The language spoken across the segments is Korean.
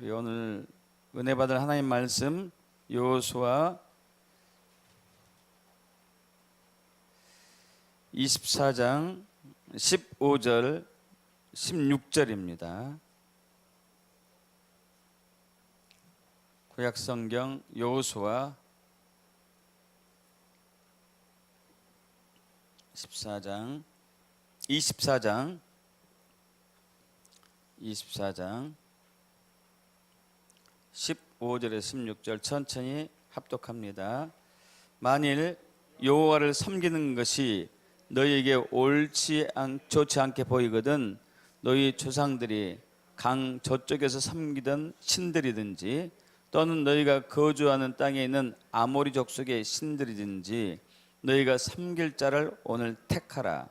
우리 오늘 은혜 받을 하나님 말씀 여호수아 24장 15절 16절입니다. 구약성경 여호수아 24장 15절에서 16절 천천히 합독합니다. 만일 여호와를 섬기는 것이 너희에게 좋지 않게 보이거든 너희 조상들이 강 저쪽에서 섬기던 신들이든지 또는 너희가 거주하는 땅에 있는 아모리 족속의 신들이든지 너희가 섬길 자를 오늘 택하라.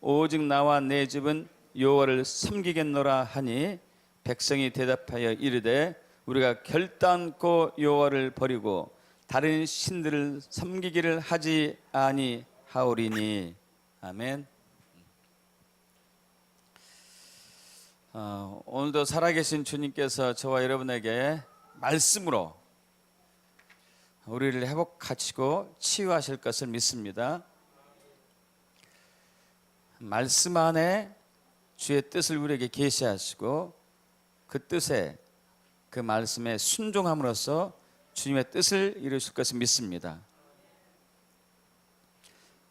오직 나와 내 집은 여호와를 섬기겠노라 하니 백성이 대답하여 이르되 우리가 결단코 여호와를 버리고 다른 신들을 섬기기를 하지 아니하오리니. 아멘. 오늘도 살아계신 주님께서 저와 여러분에게 말씀으로 우리를 회복하시고 치유하실 것을 믿습니다. 말씀 안에 주의 뜻을 우리에게 계시하시고 그 뜻에 그 말씀에 순종함으로써 주님의 뜻을 이루실 것을 믿습니다.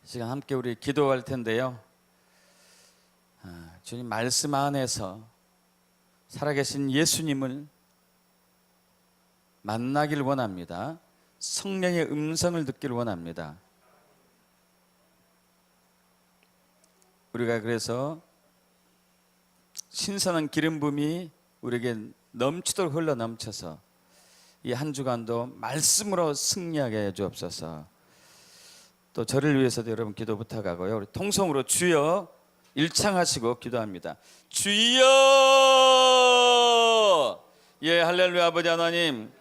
이 시간 함께 우리 기도할 텐데요. 주님 말씀 안에서 살아계신 예수님을 만나길 원합니다. 성령의 음성을 듣기를 원합니다. 우리가 그래서 신선한 기름 부음이 우리에게 넘치도록 흘러 넘쳐서 이 한 주간도 말씀으로 승리하게 해 주옵소서. 또 저를 위해서도 여러분 기도 부탁하고요. 우리 통성으로 주여 일창하시고 기도합니다. 주여! 예, 할렐루야. 아버지 하나님,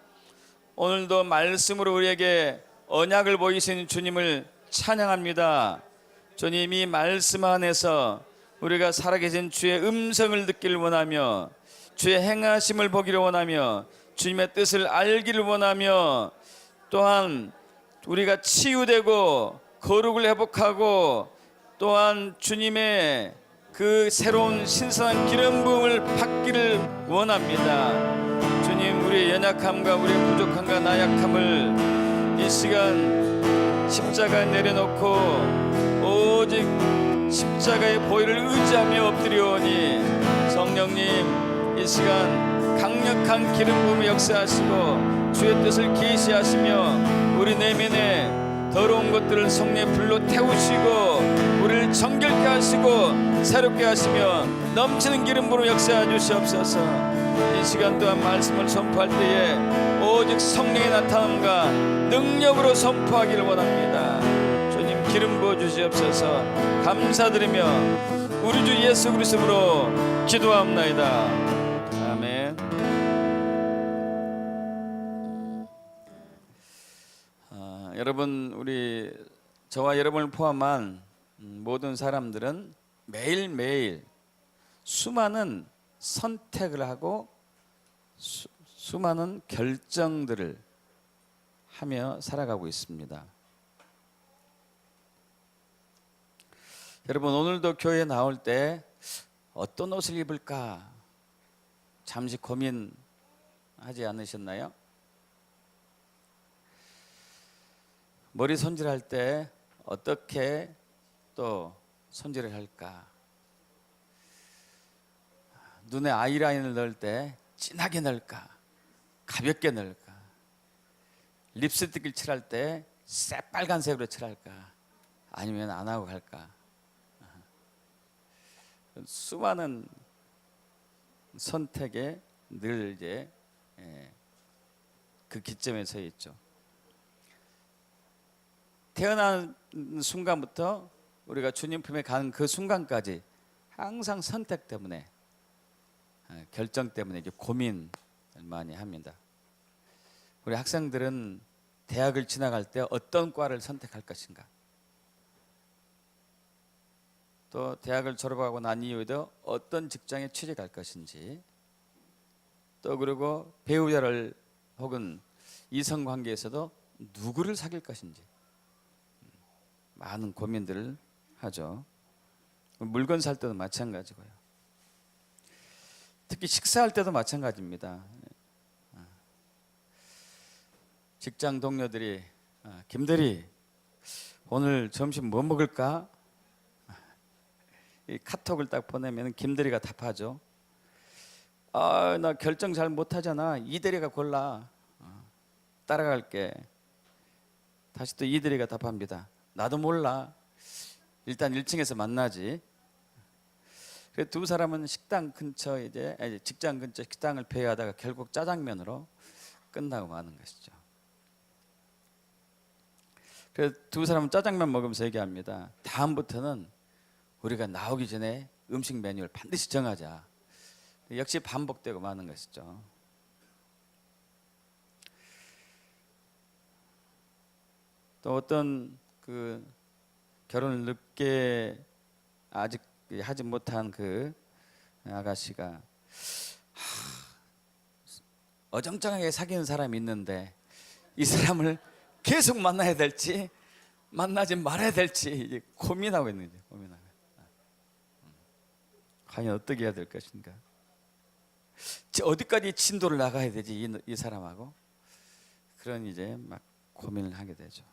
오늘도 말씀으로 우리에게 언약을 보이신 주님을 찬양합니다. 주님이 말씀 안에서 우리가 살아계신 주의 음성을 듣기를 원하며 주의 행하심을 보기를 원하며 주님의 뜻을 알기를 원하며 또한 우리가 치유되고 거룩을 회복하고 또한 주님의 그 새로운 신선한 기름 부음을 받기를 원합니다. 주님, 우리의 연약함과 우리의 부족함과 나약함을 이 시간 십자가에 내려놓고 오직 십자가의 보혈을 의지하며 엎드려오니 성령님 이 시간 강력한 기름 부음을 역사하시고 주의 뜻을 계시하시며 우리 내면에 더러운 것들을 성령의 불로 태우시고 우리를 정결케 하시고 새롭게 하시며 넘치는 기름 부음을 역사해 주시옵소서. 이 시간 또한 말씀을 선포할 때에 오직 성령의 나타남과 능력으로 선포하기를 원합니다. 주님 기름 부어 주시옵소서. 감사드리며 우리 주 예수 그리스도로 기도합나이다. 아멘. 여러분, 우리 저와 여러분을 포함한 모든 사람들은 매일매일 수많은 선택을 하고 수많은 결정들을 하며 살아가고 있습니다. 여러분, 오늘도 교회에 나올 때 어떤 옷을 입을까 잠시 고민하지 않으셨나요? 머리 손질할 때 어떻게 또 손질을 할까? 눈에 아이라인을 넣을 때 진하게 넣을까? 가볍게 넣을까? 립스틱을 칠할 때 새빨간색으로 칠할까? 아니면 안 하고 갈까? 수많은 선택에 늘 이제 그 기점에 서 있죠. 태어난 순간부터 우리가 주님 품에 가는 그 순간까지 항상 선택 때문에 결정 때문에 이제 고민을 많이 합니다. 우리 학생들은 대학을 지나갈 때 어떤 과를 선택할 것인가? 또 대학을 졸업하고 난 이후에도 어떤 직장에 취직할 것인지 또 그리고 배우자를 혹은 이성 관계에서도 누구를 사귈 것인지 많은 고민들을 하죠. 물건 살 때도 마찬가지고요. 특히 식사할 때도 마찬가지입니다. 직장 동료들이 김대리 오늘 점심 뭐 먹을까? 이 카톡을 딱 보내면 김대리가 답하죠. 나 결정 잘 못하잖아. 이대리가 골라. 따라갈게. 다시 또 이대리가 답합니다. 나도 몰라. 일단 1층에서 만나지. 그래서 두 사람은 식당 근처 직장 근처 식당을 배회하다가 결국 짜장면으로 끝나고 마는 것이죠. 그래서 두 사람은 짜장면 먹으면서 얘기합니다. 다음부터는 우리가 나오기 전에 음식 메뉴를 반드시 정하자. 역시 반복되고 마는 것이죠. 또 어떤 그 결혼을 늦게 아직 하지 못한 그 아가씨가 어정쩡하게 사귀는 사람이 있는데 이 사람을 계속 만나야 될지 만나지 말아야 될지 이제 고민하고 있는 거죠. 고민하고. 과연 어떻게 해야 될 것인가? 어디까지 진도를 나가야 되지 이 사람하고? 그런 이제 막 고민을 하게 되죠.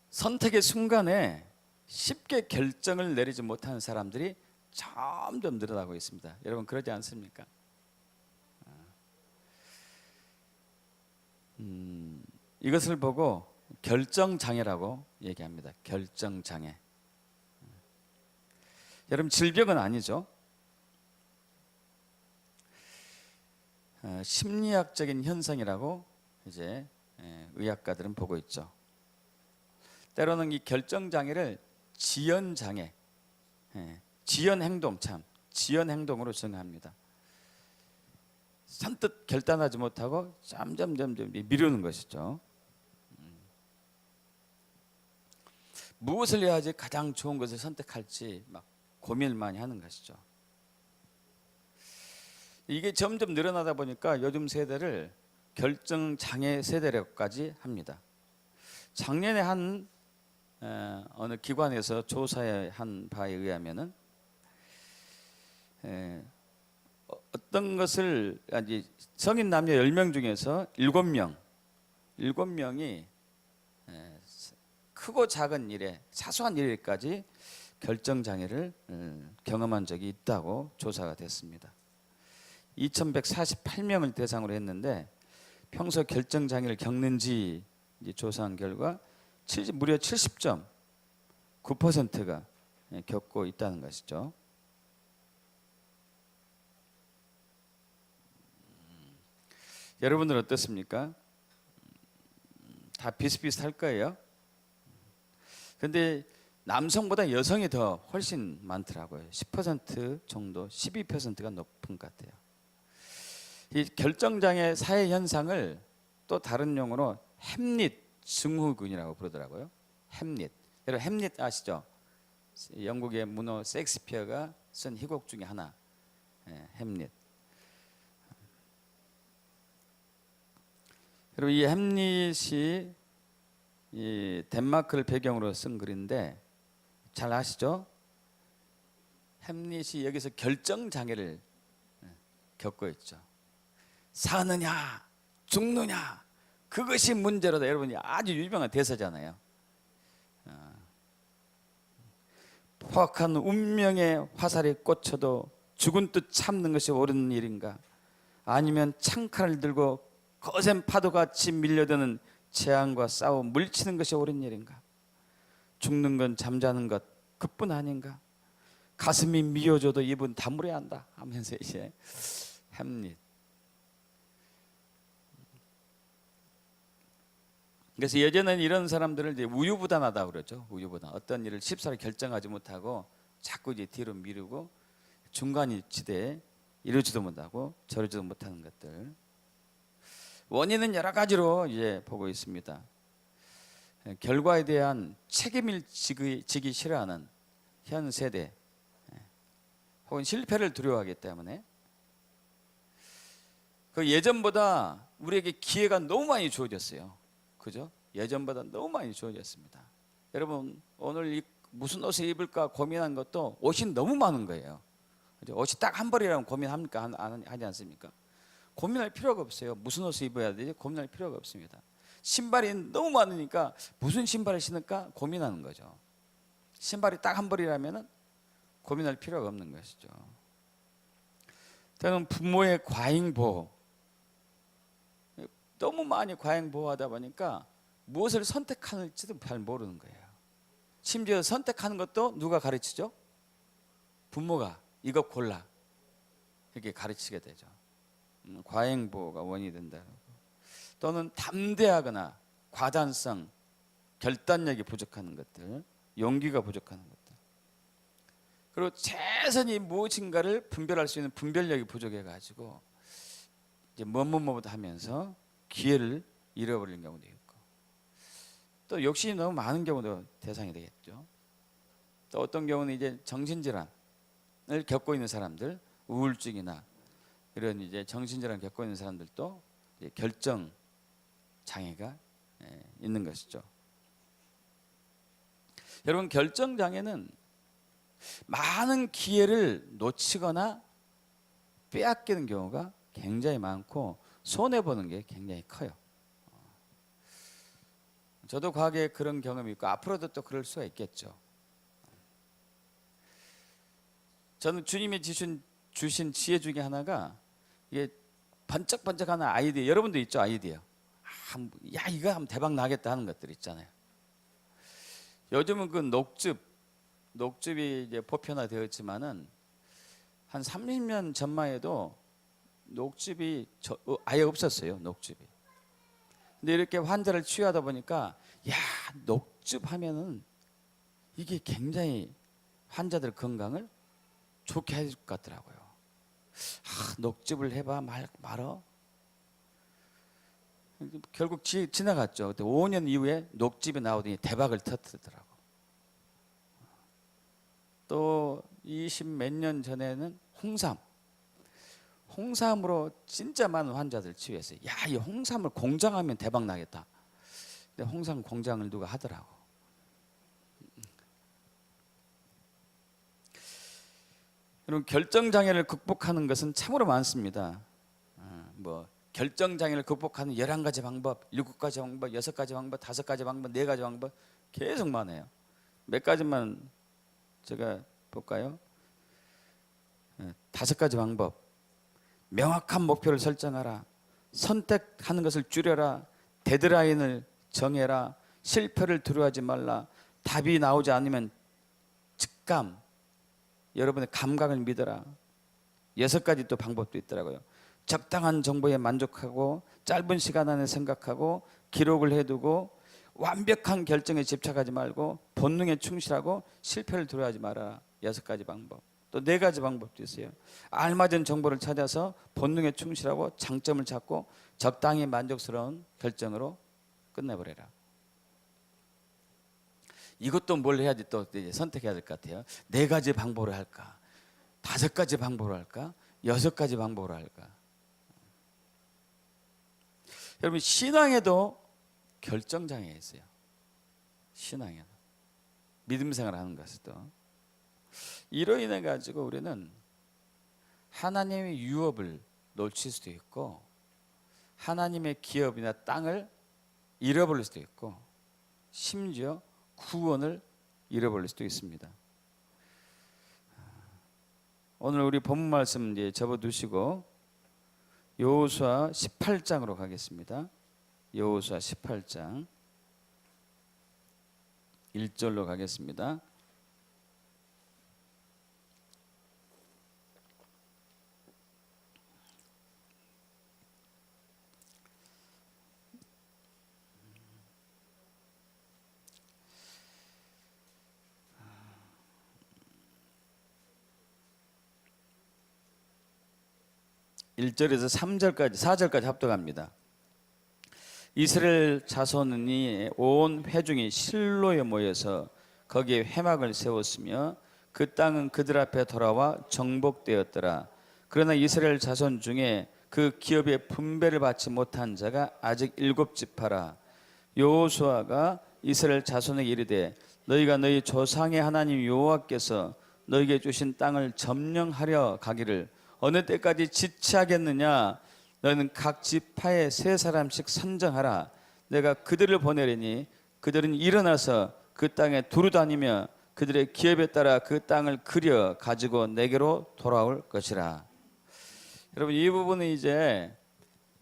선택의 순간에 쉽게 결정을 내리지 못하는 사람들이 점점 늘어나고 있습니다. 여러분 그러지 않습니까? 이것을 보고 결정장애라고 얘기합니다. 결정장애. 여러분 질병은 아니죠. 심리학적인 현상이라고 이제 의학가들은 보고 있죠. 때로는 이 결정장애를 지연장애, 지연행동 지연행동으로 정의합니다. 선뜻 결단하지 못하고 점점 미루는 것이죠. 무엇을 해야지 가장 좋은 것을 선택할지 막 고민을 많이 하는 것이죠. 이게 점점 늘어나다 보니까 요즘 세대를 결정장애 세대라고까지 합니다. 작년에 한 어느 기관에서 조사한 바에 의하면은 어떤 것을 성인 남녀 10명 중에서 7명이 크고 작은 일에 사소한 일에까지 결정장애를 경험한 적이 있다고 조사가 됐습니다. 2148명을 대상으로 했는데 평소 결정장애를 겪는지 조사한 결과 무려 70.9%가 겪고 있다는 것이죠. 여러분들 어떻습니까? 다 비슷비슷할 거예요. 그런데 남성보다 여성이 더 훨씬 많더라고요. 10% 정도, 12%가 높은 것 같아요. 이 결정장애 사회 현상을 또 다른 용어로 햄릿 증후군이라고 부르더라고요. 햄릿. 여러분 햄릿 아시죠? 영국의 문호 셰익스피어가 쓴 희곡 중에 하나. 햄릿. 그리고 이 햄릿이 이 덴마크를 배경으로 쓴 글인데 잘 아시죠? 햄릿이 여기서 결정장애를 겪고 있죠. 사느냐 죽느냐 그것이 문제로다. 여러분이 아주 유명한 대사잖아요. 포악한 운명의 화살에 꽂혀도 죽은 뜻 참는 것이 옳은 일인가? 아니면 창칼을 들고 거센 파도같이 밀려드는 재앙과 싸워 물리치는 것이 옳은 일인가? 죽는 건 잠자는 것 그뿐 아닌가? 가슴이 미어져도 입은 다물어야 한다 하면서 이제 햄릿. 그래서 예전에는 이런 사람들을 이제 우유부단하다고 그러죠. 우유부단. 어떤 일을 쉽사리 결정하지 못하고 자꾸 이제 뒤로 미루고 중간 지대에 이루지도 못하고 저르지도 못하는 것들. 원인은 여러 가지로 이제 보고 있습니다. 결과에 대한 책임을 지기 싫어하는 현 세대, 혹은 실패를 두려워하기 때문에 그 예전보다 우리에게 기회가 너무 많이 주어졌어요. 그죠? 예전보다 너무 많이 주어졌습니다. 여러분 오늘 무슨 옷을 입을까 고민한 것도 옷이 너무 많은 거예요. 그죠? 옷이 딱 한 벌이라면 고민합니까? 하지 않습니까? 고민할 필요가 없어요. 무슨 옷을 입어야 되지? 고민할 필요가 없습니다. 신발이 너무 많으니까 무슨 신발을 신을까 고민하는 거죠. 신발이 딱 한 벌이라면 고민할 필요가 없는 것이죠. 저는 부모의 과잉 보호, 너무 많이 과잉 보호하다 보니까 무엇을 선택하는지도 잘 모르는 거예요. 심지어 선택하는 것도 누가 가르치죠? 부모가 이거 골라 이렇게 가르치게 되죠. 과잉 보호가 원인이 된다. 또는 담대하거나 과단성, 결단력이 부족한 것들, 용기가 부족한 것들. 그리고 최선이 무엇인가를 분별할 수 있는 분별력이 부족해가지고 이제 뭐뭐뭐부터 하면서 기회를 잃어버리는 경우도 있고, 또 욕심이 너무 많은 경우도 대상이 되겠죠. 또 어떤 경우는 이제 정신질환을 겪고 있는 사람들, 우울증이나 이런 이제 정신질환을 겪고 있는 사람들도 이제 결정 장애가 있는 것이죠. 여러분 결정 장애는 많은 기회를 놓치거나 빼앗기는 경우가 굉장히 많고 손해 보는 게 굉장히 커요. 저도 과거에 그런 경험이 있고 앞으로도 또 그럴 수가 있겠죠. 저는 주님이 주신 지혜 중에 하나가 이게 번쩍번쩍하는 아이디어, 여러분도 있죠 아이디어. 야 이거 하면 대박 나겠다 하는 것들 있잖아요. 요즘은 그 녹즙이 이제 보편화되었지만은 한 30년 전만 해도 녹즙이 아예 없었어요. 녹즙이. 근데 이렇게 환자를 치유하다 보니까 야 녹즙 하면은 이게 굉장히 환자들 건강을 좋게 해줄 것 같더라고요. 녹즙을 해봐 말어. 결국 지나갔죠. 그때 5년 이후에 녹즙이 나오더니 대박을 터뜨리더라고. 또 20 몇 년 전에는 홍삼으로 진짜 많은 환자들 치유했어요. 야, 이 홍삼을 공장하면 대박 나겠다. 근데 홍삼 공장을 누가 하더라고. 여러분 결정 장애를 극복하는 것은 참으로 많습니다. 뭐 결정 장애를 극복하는 11가지 방법, 7가지 방법, 6가지 방법, 5가지 방법, 4가지 방법 계속 많아요. 몇 가지만 제가 볼까요? 5가지 방법. 명확한 목표를 설정하라. 선택하는 것을 줄여라. 데드라인을 정해라. 실패를 두려워하지 말라. 답이 나오지 않으면 직감, 여러분의 감각을 믿어라. 6가지 또 방법도 있더라고요. 적당한 정보에 만족하고 짧은 시간 안에 생각하고 기록을 해두고 완벽한 결정에 집착하지 말고 본능에 충실하고 실패를 두려워하지 마라. 6가지 방법. 또 4가지 방법도 있어요. 알맞은 정보를 찾아서 본능에 충실하고 장점을 찾고 적당히 만족스러운 결정으로 끝내버려라. 이것도 뭘 해야지 또 이제 선택해야 될 것 같아요. 4가지 방법으로 할까? 5가지 방법으로 할까? 6가지 방법으로 할까? 여러분 신앙에도 결정장애가 있어요. 신앙에도. 믿음 생활을 하는 것에도. 이로 인해 가지고 우리는 하나님의 유업을 놓칠 수도 있고 하나님의 기업이나 땅을 잃어버릴 수도 있고 심지어 구원을 잃어버릴 수도 있습니다. 오늘 우리 본문 말씀 이제 접어두시고 여호수아 18장으로 가겠습니다. 여호수아 18장 1절로 가겠습니다. (1절에서) (3절까지) (4절까지) 합독합니다. 이스라엘 자손이 온 회중이 실로에 모여서 거기에 회막을 세웠으며 그 땅은 그들 앞에 돌아와 정복되었더라. 그러나 이스라엘 자손 중에 그 기업의 분배를 받지 못한 자가 아직 7지파라. 여호수아가 이스라엘 자손에게 이르되 너희가 너희 조상의 하나님 여호와께서 너희에게 주신 땅을 점령하려 가기를 어느 때까지 지체하겠느냐. 너희는 각 지파에 3사람씩 선정하라. 내가 그들을 보내리니 그들은 일어나서 그 땅에 두루 다니며 그들의 기업에 따라 그 땅을 그려 가지고 내게로 돌아올 것이라. 여러분, 이 부분은 이제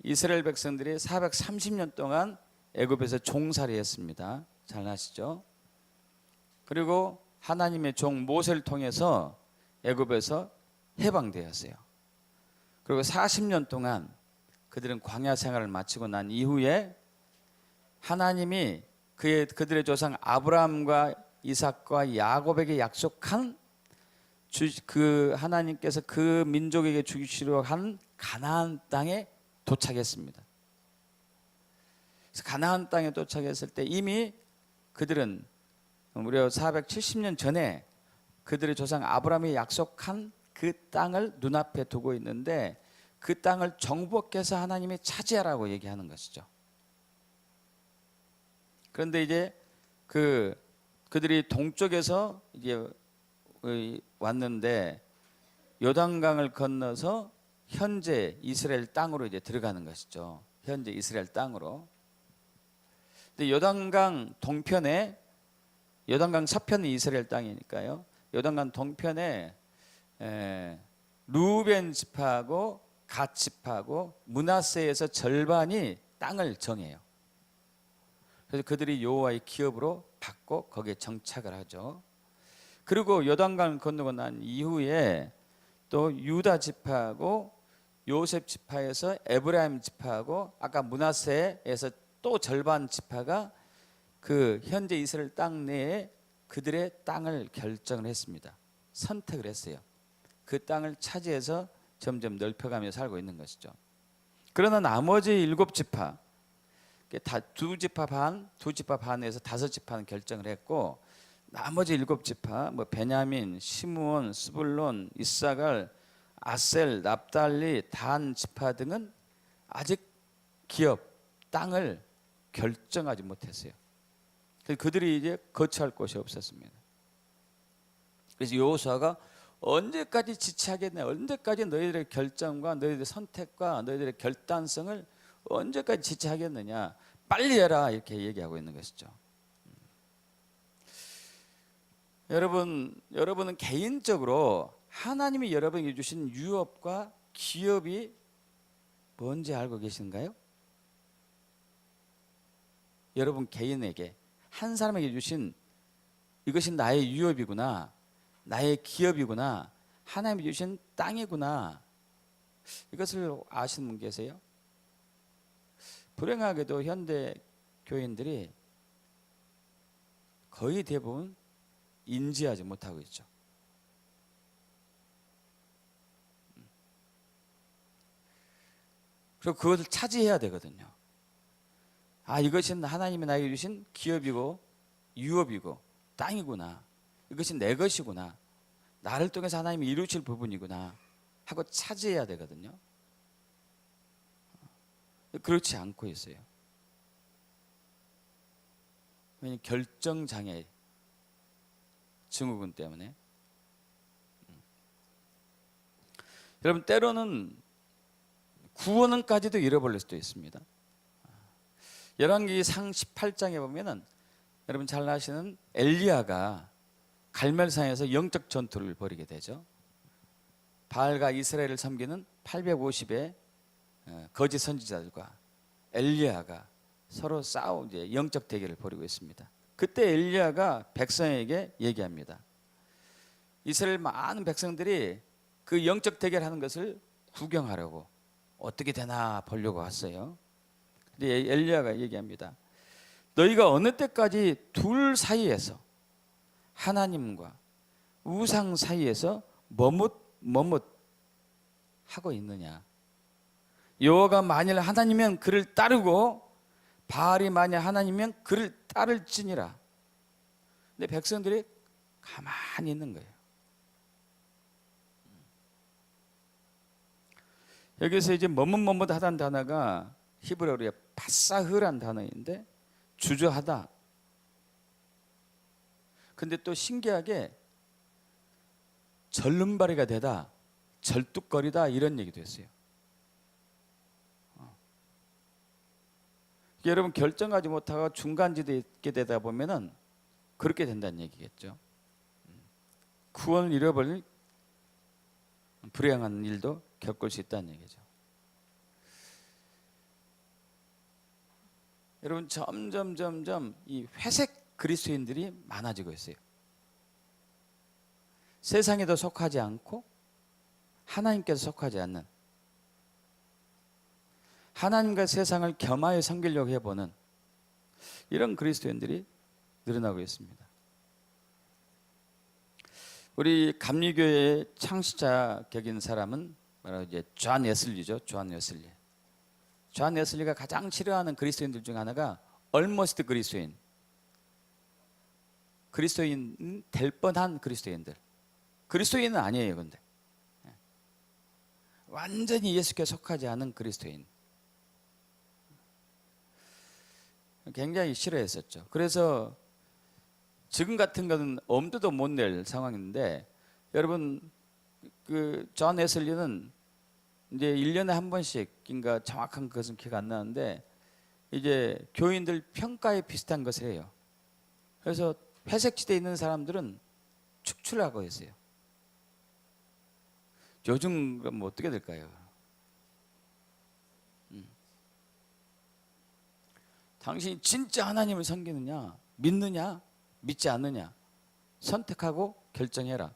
이스라엘 백성들이 430년 동안 애굽에서 종살이 했습니다. 잘 아시죠? 그리고 하나님의 종 모세를 통해서 애굽에서 해방되었어요. 그리고 40년 동안 그들은 광야 생활을 마치고 난 이후에 하나님이 그들의 조상 아브라함과 이삭과 야곱에게 약속한 그 하나님께서 그 민족에게 주시려 한 가나안 땅에 도착했습니다. 그래서 가나안 땅에 도착했을 때 이미 그들은 무려 470년 전에 그들의 조상 아브라함이 약속한 그 땅을 눈앞에 두고 있는데 그 땅을 정복해서 하나님이 차지하라고 얘기하는 것이죠. 그런데 이제 그들이 동쪽에서 이제 왔는데 요단강을 건너서 현재 이스라엘 땅으로 이제 들어가는 것이죠. 현재 이스라엘 땅으로. 근데 요단강 동편에 요단강 서편이 이스라엘 땅이니까요. 요단강 동편에 루벤 지파하고 갓 지파하고 므낫세에서 절반이 땅을 정해요. 그래서 그들이 여호와의 기업으로 받고 거기에 정착을 하죠. 그리고 요단강을 건너고 난 이후에 또 유다 지파하고 요셉 지파에서 에브라임 지파하고 아까 므낫세에서 또 절반 지파가 그 현재 이스라엘 땅 내에 그들의 땅을 결정을 했습니다. 선택을 했어요. 그 땅을 차지해서 점점 넓혀가며 살고 있는 것이죠. 그러나 나머지 7지파, 두 지파 반에서 5지파는 결정을 했고 나머지 7지파, 뭐 베냐민, 시므온, 스불론, 이사갈, 아셀, 납달리, 단 지파 등은 아직 기업, 땅을 결정하지 못했어요. 그래서 그들이 이제 거처할 곳이 없었습니다. 그래서 여호수아가 언제까지 지체하겠냐, 언제까지 너희들의 결정과 너희들의 선택과 너희들의 결단성을 언제까지 지체하겠느냐, 빨리 해라, 이렇게 얘기하고 있는 것이죠. 여러분은 개인적으로 하나님이 여러분에게 주신 유업과 기업이 뭔지 알고 계신가요? 여러분 개인에게, 한 사람에게 주신 이것이 나의 유업이구나, 나의 기업이구나, 하나님이 주신 땅이구나, 이것을 아시는 분 계세요? 불행하게도 현대 교인들이 거의 대부분 인지하지 못하고 있죠. 그리고 그것을 차지해야 되거든요. 아, 이것은 하나님이 나에게 주신 기업이고 유업이고 땅이구나, 이것이 내 것이구나, 나를 통해서 하나님이 이루실 부분이구나 하고 차지해야 되거든요. 그렇지 않고 있어요. 왜냐하면 결정장애 증후군 때문에. 여러분, 때로는 구원은까지도 잃어버릴 수도 있습니다. 열왕기상 18장에 보면은 여러분 잘 아시는 엘리야가 갈멜산에서 영적 전투를 벌이게 되죠. 바알과 이스라엘을 섬기는 850의 거짓 선지자들과 엘리야가 서로 이제 영적 대결을 벌이고 있습니다. 그때 엘리야가 백성에게 얘기합니다. 이스라엘 많은 백성들이 그 영적 대결하는 것을 구경하려고 어떻게 되나 보려고 왔어요. 근데 엘리야가 얘기합니다. 너희가 어느 때까지 둘 사이에서, 하나님과 우상 사이에서 머뭇 하고 있느냐. 여호와가 만일 하나님이면 그를 따르고 바알이 만일 하나님이면 그를 따를지니라. 근데 백성들이 가만히 있는 거예요. 여기서 이제 머뭇머뭇하다는 단어가 히브리어로 바사흐란 단어인데 주저하다. 근데 또 신기하게 절름발이가 되다, 절뚝거리다 이런 얘기도 했어요. 여러분 결정하지 못하고 중간지대에 있게 되다 보면은 그렇게 된다는 얘기겠죠. 구원을 잃어버릴 불행한 일도 겪을 수 있다는 얘기죠. 여러분 점점 이 회색 그리스도인들이 많아지고 있어요. 세상에도 속하지 않고 하나님께서 속하지 않는, 하나님과 세상을 겸하여 섬기려고 해보는 이런 그리스도인들이 늘어나고 있습니다. 우리 감리교회의 창시자격인 사람은 바로 이제 존 웨슬리죠. 존 웨슬리. 존 웨슬리가 가장 싫어하는 그리스도인들 중 하나가 얼머스트 그리스도인, 그리스도인 될 뻔한 그리스도인들. 그리스도인은 아니에요, 근데 완전히 예수께 속하지 않은 그리스도인. 굉장히 싫어했었죠. 그래서 지금 같은 것은 엄두도 못 낼 상황인데, 여러분 그 존 웨슬리는 이제 1년에 한 번씩인가, 정확한 것은 기억 안 나는데 이제 교인들 평가에 비슷한 것을 해요. 그래서 회색지대에 있는 사람들은 축출하고 있어요. 요즘 그럼 어떻게 될까요? 당신이 진짜 하나님을 섬기느냐, 믿느냐, 믿지 않느냐 선택하고 결정해라.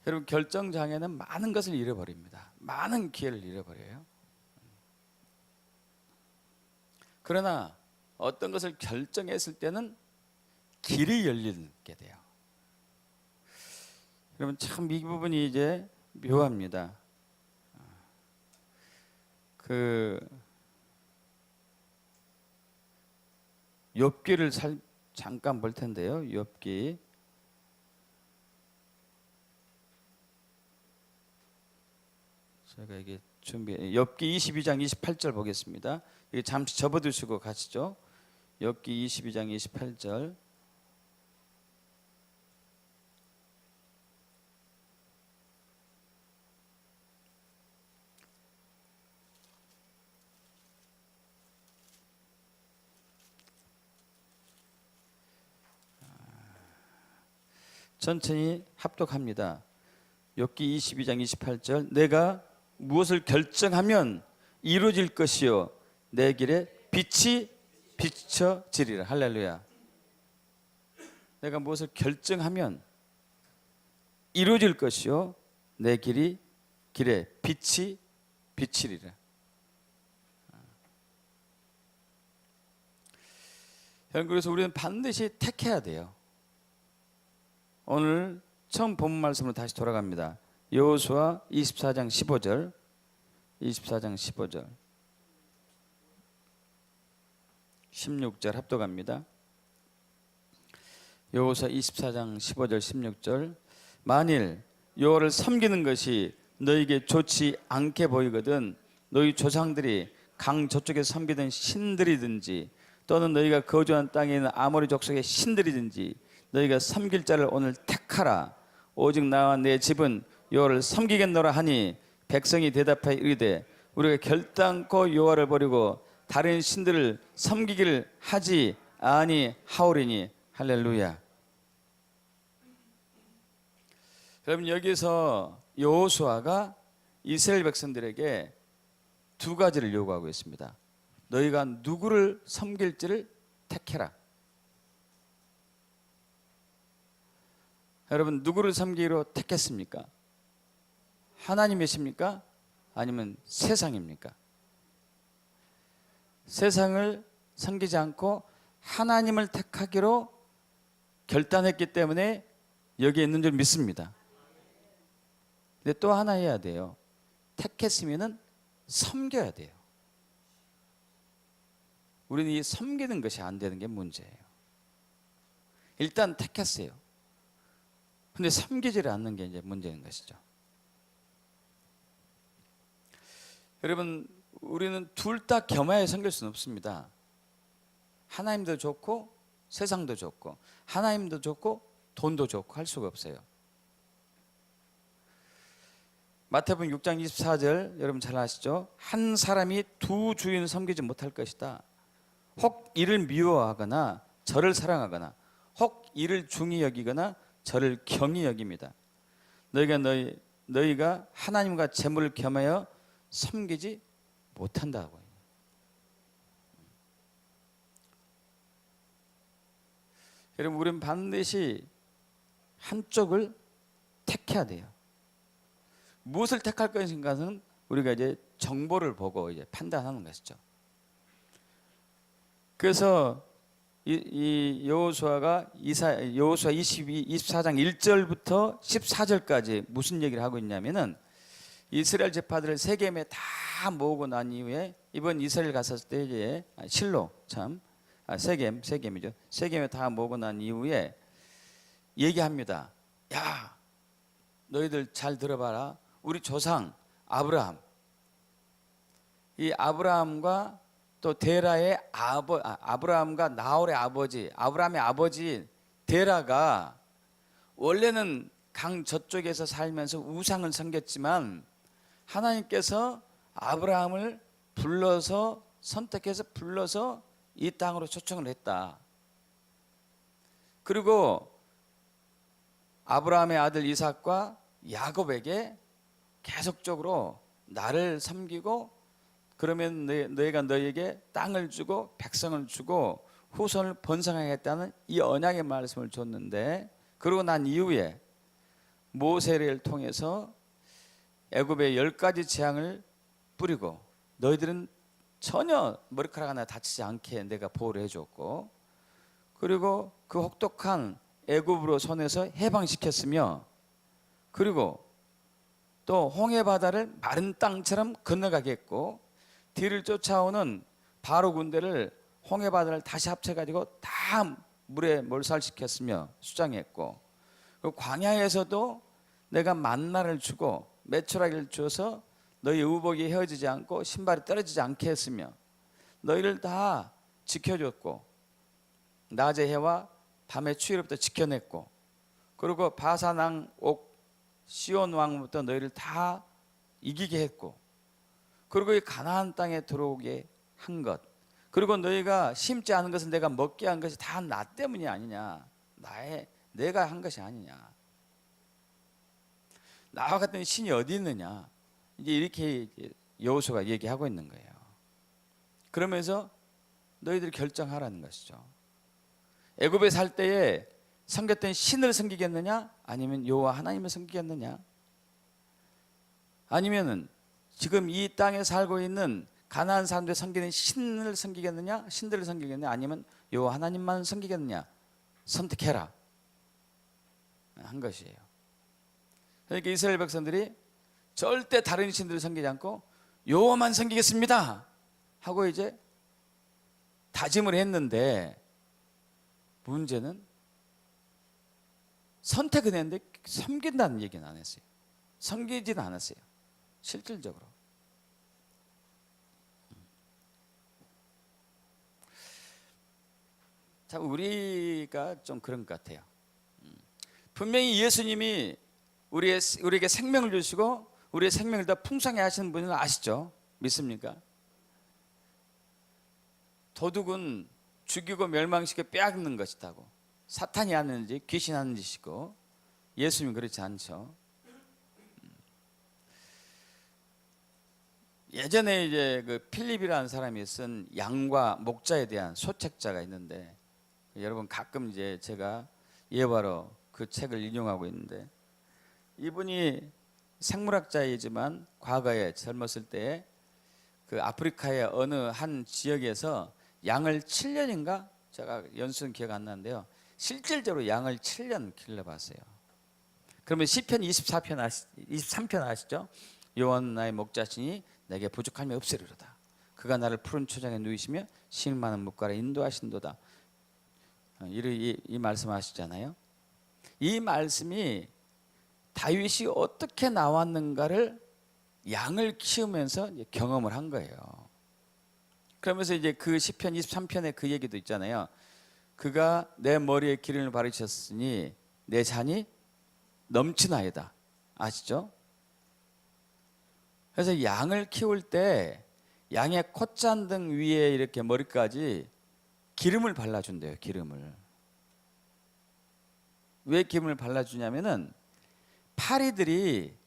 여러분 결정장애는 많은 것을 잃어버립니다. 많은 기회를 잃어버려요. 그러나 어떤 것을 결정했을 때는 길이 열리게 돼요. 여러분 참 이 부분이 이제 묘합니다. 그 욥기를 잠깐 볼 텐데요. 욥기 제가 이게 욥기 22장 28절 보겠습니다. 이게 잠시 접어두시고 가시죠. 욥기 22장 28절. 천천히 합독합니다. 욥기 22장 28절. 내가 무엇을 결정하면 이루어질 것이요 내 길에 빛이 비춰지리라. 할렐루야. 내가 무엇을 결정하면 이루어질 것이요 내 길에 빛이 비치리라. 여러분 그래서 우리는 반드시 택해야 돼요. 오늘 처음 본 말씀으로 다시 돌아갑니다. 여호수아 24장 15절. 24장 15절. 16절 합독합니다. 여호수아 24장 15절 16절. 만일 여호와를 섬기는 것이 너에게 좋지 않게 보이거든 너희 조상들이 강 저쪽에 섬기던 신들이든지 또는 너희가 거주한 땅에 있는 아모리 족속의 신들이든지 너희가 섬길 자를 오늘 택하라. 오직 나와 내 집은 여호와를 섬기겠노라 하니 백성이 대답하여 이르되 우리가 결단코 여호와를 버리고 다른 신들을 섬기기를 하지 아니하오리니. 할렐루야. 여러분 여기서 여호수아가 이스라엘 백성들에게 두 가지를 요구하고 있습니다. 너희가 누구를 섬길지를 택해라. 여러분 누구를 섬기기로 택했습니까? 하나님이십니까? 아니면 세상입니까? 세상을 섬기지 않고 하나님을 택하기로 결단했기 때문에 여기에 있는 줄 믿습니다. 근데 또 하나 해야 돼요. 택했으면은 섬겨야 돼요. 우리는 이 섬기는 것이 안 되는 게 문제예요. 일단 택했어요. 근데 섬기지를 않는 게 이제 문제인 것이죠. 여러분, 우리는 둘 다 겸하여 섬길 수는 없습니다. 하나님도 좋고 세상도 좋고, 하나님도 좋고 돈도 좋고 할 수가 없어요. 마태복음 6장 24절 여러분 잘 아시죠? 한 사람이 두 주인을 섬기지 못할 것이다. 혹 이를 미워하거나 저를 사랑하거나 혹 이를 중히 여기거나 저를 경히 여깁니다. 너희가 하나님과 재물을 겸하여 섬기지 못한다고. 여러분, 우리는 반드시 한쪽을 택해야 돼요. 무엇을 택할 것인가는 우리가 이제 정보를 보고 이제 판단하는 것이죠. 그래서 이 여호수아가 여호수아 24장 1절부터 14절까지 무슨 얘기를 하고 있냐면은 이스라엘 지파들을 세겜에 다 모으고 난 이후에 이번 이스라엘 갔었을 때 이제 실로 세겜이죠. 세겜에 다 모으고 난 이후에 얘기합니다. 야, 너희들 잘 들어봐라. 우리 조상 아브라함, 이 아브라함과 또 데라의 아브라함과 나홀의 아버지, 아브라함의 아버지 데라가 원래는 강 저쪽에서 살면서 우상을 섬겼지만 하나님께서 아브라함을 선택해서 불러서 이 땅으로 초청을 했다. 그리고 아브라함의 아들 이삭과 야곱에게 계속적으로 나를 섬기고 그러면 너희가 너희에게 땅을 주고 백성을 주고 후손을 번성하겠다는 이 언약의 말씀을 줬는데, 그러고 난 이후에 모세를 통해서 애굽의 10가지 재앙을 뿌리고 너희들은 전혀 머리카락 하나 다치지 않게 내가 보호를 해줬고, 그리고 그 혹독한 애굽으로 손에서 해방시켰으며, 그리고 또 홍해 바다를 마른 땅처럼 건너가게 했고, 뒤를 쫓아오는 바로 군대를 홍해 바다를 다시 합쳐가지고 다 물에 몰살시켰으며 수장했고, 그 광야에서도 내가 만나를 주고 메추라기를 주어서 너희 의복이 헤어지지 않고 신발이 떨어지지 않게 했으며 너희를 다 지켜줬고 낮의 해와 밤의 추위로부터 지켜냈고, 그리고 바사왕 옥 시온 왕부터 너희를 다 이기게 했고, 그리고 이 가나안 땅에 들어오게 한 것, 그리고 너희가 심지 않은 것은 내가 먹게 한 것이 다 나 때문이 아니냐, 내가 한 것이 아니냐, 나와 같은 신이 어디 있느냐, 이제 이렇게 여호수아가 얘기하고 있는 거예요. 그러면서 너희들이 결정하라는 것이죠. 애굽에 살 때에 섬겼던 신을 섬기겠느냐, 아니면 여호와 하나님을 섬기겠느냐, 아니면은 지금 이 땅에 살고 있는 가나안 사람들이 섬기는 신들을 섬기겠느냐, 아니면 여호와 하나님만 섬기겠느냐, 선택해라 한 것이에요. 그러니까 이스라엘 백성들이 절대 다른 신들을 섬기지 않고 여호와만 섬기겠습니다 하고 이제 다짐을 했는데, 문제는 선택은 했는데 섬긴다는 얘기는 안 했어요. 섬기지는 않았어요, 실질적으로. 참 우리가 좀 그런 것 같아요. 분명히 예수님이 우리에게 생명을 주시고 우리의 생명을 더 풍성히 하시는 분은 아시죠? 믿습니까? 도둑은 죽이고 멸망시켜 빼앗는 것이다고. 사탄이 하는 짓, 귀신 하는 짓이고, 예수님은 그렇지 않죠. 예전에 이제 그 필립이라는 사람이 쓴 양과 목자에 대한 소책자가 있는데, 여러분 가끔 이제 제가 예화로 그 책을 인용하고 있는데, 이분이 생물학자이지만 과거에 젊었을 때 그 아프리카의 어느 한 지역에서 양을 7년인가, 제가 연수는 기억 안 나는데요, 실질적으로 양을 7년 길러봤어요. 그러면 시편 23편 아시죠? 여호와는 나의 목자시니 내게 부족함이 없으리로다. 그가 나를 푸른 초장에 누이시며 실 많은 묵가로 인도하신도다. 이 말씀 하시잖아요. 이 말씀이 다윗이 어떻게 나왔는가를 양을 키우면서 이제 경험을 한 거예요. 그러면서 이제 그 시편 23편에 그 얘기도 있잖아요. 그가 내 머리에 기름을 바르셨으니 내 잔이 넘치나이다. 아시죠? 그래서 양을 키울 때 양의 콧잔등 위에 이렇게 머리까지 기름을 발라준대요. 기름을. 왜 기름을 발라주냐면은 파리들이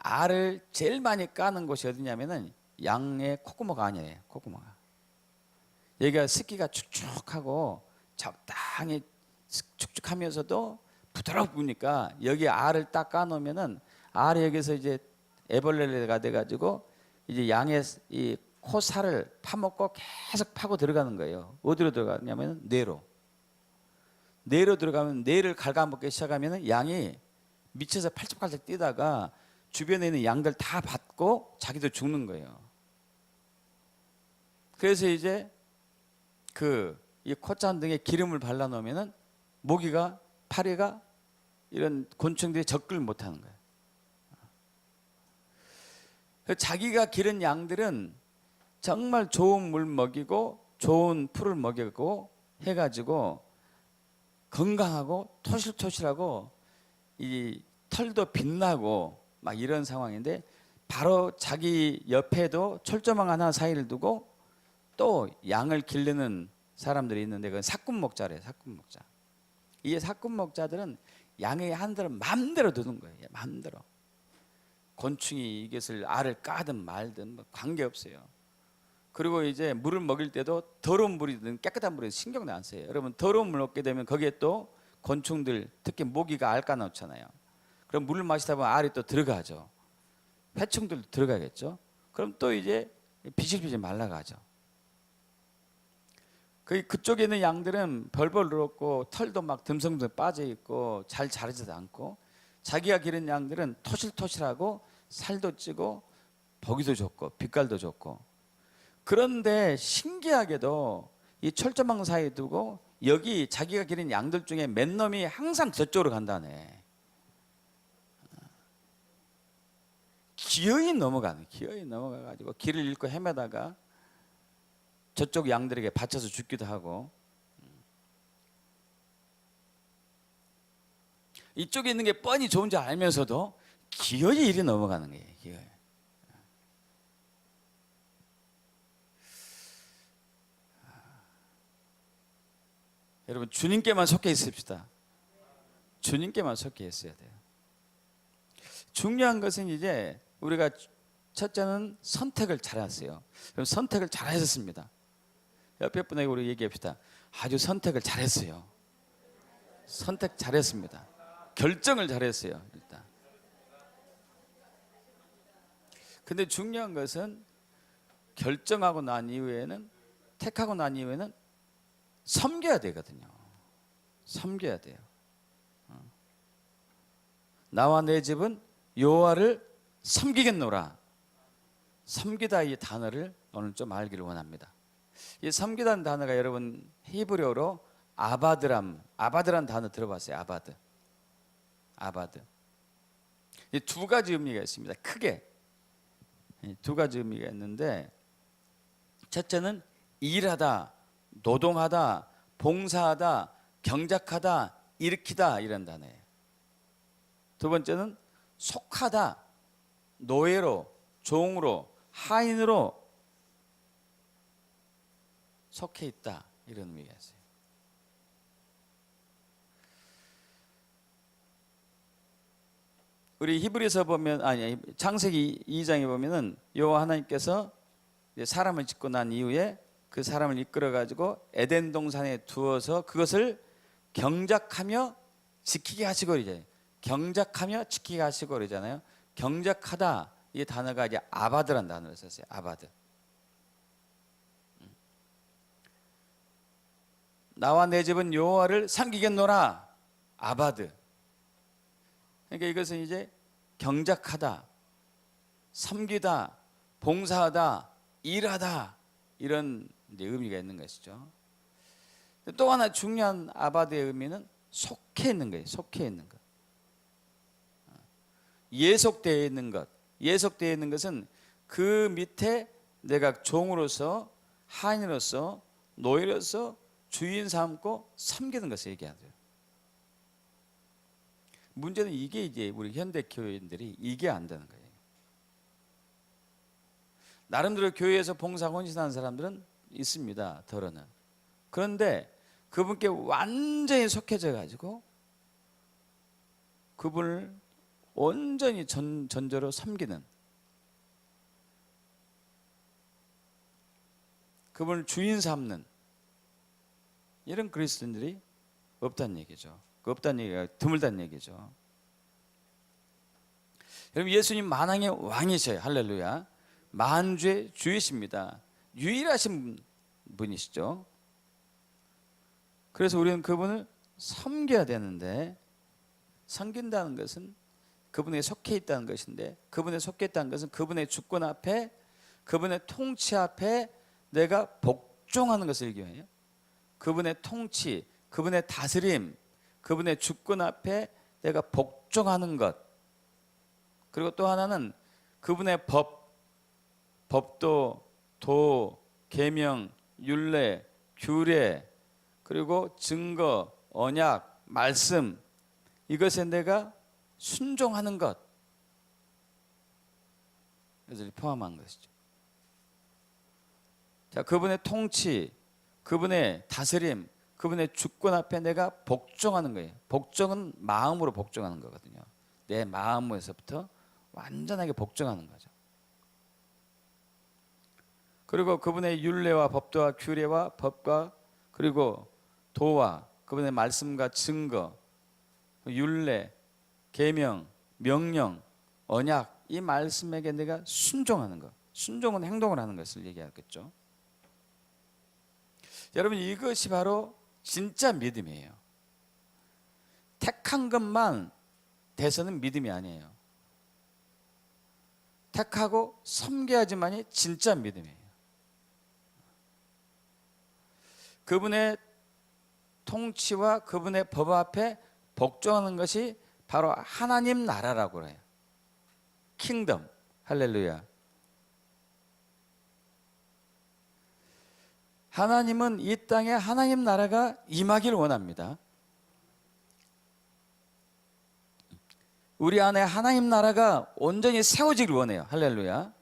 알을 제일 많이 까는 곳이 어디냐면은 양의 콧구멍 아니에요. 콧구멍. 여기가 습기가 축축하고 적당히 축축하면서도 부드럽으니까 여기 알을 딱 까놓으면은 알이 여기서 이제 애벌레가 돼가지고 이제 양의 이 코살을 파먹고 계속 파고 들어가는 거예요. 어디로 들어가냐면 뇌로. 뇌로 들어가면 뇌를 갉아먹기 시작하면 양이 미쳐서 팔짝팔짝 뛰다가 주변에 있는 양들 다 받고 자기도 죽는 거예요. 그래서 이제 이 콧잔등에 기름을 발라 놓으면은 모기가 파리가 이런 곤충들이 접근을 못 하는 거예요. 자기가 기른 양들은 정말 좋은 물 먹이고 좋은 풀을 먹이고 해가지고 건강하고 토실토실하고 이 털도 빛나고 막 이런 상황인데 바로 자기 옆에도 철조망 하나 사이를 두고 또 양을 기르는 사람들이 있는데 그건 삭군목자래요. 삭군목자. 이 삭군목자들은 양의 한대로 마음대로 두는 거예요. 마음대로. 곤충이 이것을 알을 까든 말든 뭐 관계없어요. 그리고 이제 물을 먹일 때도 더러운 물이든 깨끗한 물이든 신경도 안 써요. 여러분 더러운 물 먹게 되면 거기에 또 곤충들 특히 모기가 알 까놓잖아요. 그럼 물을 마시다 보면 알이 또 들어가죠. 회충들도 들어가겠죠. 그럼 또 이제 비실비실 말라가죠. 그쪽에 있는 양들은 벌벌 누렇고 털도 막 듬성듬성 빠져 있고 잘 자라지도 않고 자기가 기른 양들은 토실토실하고 살도 찌고 보기도 좋고 빛깔도 좋고 그런데 신기하게도 이 철조망 사이에 두고 여기 자기가 기른 양들 중에 몇 놈이 항상 저쪽으로 간다네. 기어이 넘어가가지고 길을 잃고 헤매다가 저쪽 양들에게 받쳐서 죽기도 하고 이쪽에 있는 게 뻔히 좋은 줄 알면서도 기어이 이리 넘어가는 거예요. 기어이. 여러분 주님께만 속해 있읍시다. 주님께만 속해 있어야 돼요. 중요한 것은 이제 우리가 첫째는 선택을 잘했어요. 그럼 선택을 잘하셨습니다. 옆에 분에게 우리 얘기합시다. 아주 선택을 잘했어요. 선택 잘했습니다. 결정을 잘했어요. 일단. 근데 중요한 것은 결정하고 난 이후에는 택하고 난 이후에는 섬겨야 되거든요. 섬겨야 돼요. 나와 내 집은 여호와를 섬기겠노라. 섬기다 이 단어를 오늘 좀 알기를 원합니다. 이 섬기다는 단어가 여러분 히브리어로 아바드란 단어 들어봤어요? 아바드. 이 두 가지 의미가 있습니다. 크게 두 가지 의미가 있는데 첫째는 일하다, 노동하다, 봉사하다, 경작하다, 일으키다 이런 단어예요. 두 번째는 속하다, 노예로, 종으로, 하인으로 속해 있다 이런 의미가 있어요. 우리 히브리서 보면 창세기 2장에 보면은 여호와 하나님께서 사람을 짓고 난 이후에 그 사람을 이끌어 가지고 에덴 동산에 두어서 그것을 경작하며 지키게 하시고 그러잖아요. 경작하며 지키게 하시고 그러잖아요. 경작하다 이 단어가 이제 아바드란 단어를 썼어요. 아바드. 나와 내 집은 여호와를 섬기겠노라. 아바드. 그러니까 이것은 이제 경작하다, 섬기다, 봉사하다, 일하다 이런 이제 의미가 있는 것이죠. 또 하나 중요한 아바드의 의미는 속해 있는 거예요. 속해 있는 것. 예속되어 있는 것. 예속되어 있는 것은 그 밑에 내가 종으로서, 하인으로서, 노예로서 주인 삼고 섬기는 것을 얘기하죠. 문제는 이게 이제 우리 현대 교회인들이 이게 안 되는 거예요. 나름대로 교회에서 봉사 헌신하는 사람들은 있습니다. 덜어는. 그런데 그분께 완전히 속해져 가지고 그분을 온전히 전적으로 섬기는, 그분을 주인 삼는 이런 그리스도인들이 없다는 얘기죠. 없다는 얘기가 드물다는 얘기죠. 여러분, 예수님 만왕의 왕이셔요. 할렐루야. 만주의 주이십니다. 유일하신 분이시죠. 그래서 우리는 그분을 섬겨야 되는데, 섬긴다는 것은 그분에 속해 있다는 것인데, 그분에 속해 있다는 것은 그분의 주권 앞에, 그분의 통치 앞에 내가 복종하는 것을 얘기해요. 그분의 통치, 그분의 다스림, 그분의 주권 앞에 내가 복종하는 것. 그리고 또 하나는 그분의 법도, 도, 계명, 율례, 규례, 그리고 증거, 언약, 말씀, 이것에 내가 순종하는 것, 이것을 포함한 것이죠. 자, 그분의 통치, 그분의 다스림, 그분의 주권 앞에 내가 복종하는 거예요. 복종은 마음으로 복종하는 거거든요. 내 마음에서부터 완전하게 복종하는 거죠. 그리고 그분의 율례와 법도와 규례와 법과, 그리고 도와 그분의 말씀과 증거, 율례, 계명, 명령, 언약, 이 말씀에게 내가 순종하는 것. 순종은 행동을 하는 것을 얘기하겠죠. 여러분, 이것이 바로 진짜 믿음이에요. 택한 것만 돼서는 믿음이 아니에요. 택하고 섬겨야지만이 진짜 믿음이에요. 그분의 통치와 그분의 법 앞에 복종하는 것이 바로 하나님 나라라고 해요. 킹덤. 할렐루야. 하나님은 이 땅에 하나님 나라가 임하기를 원합니다. 우리 안에 하나님 나라가 온전히 세워지기를 원해요. 할렐루야.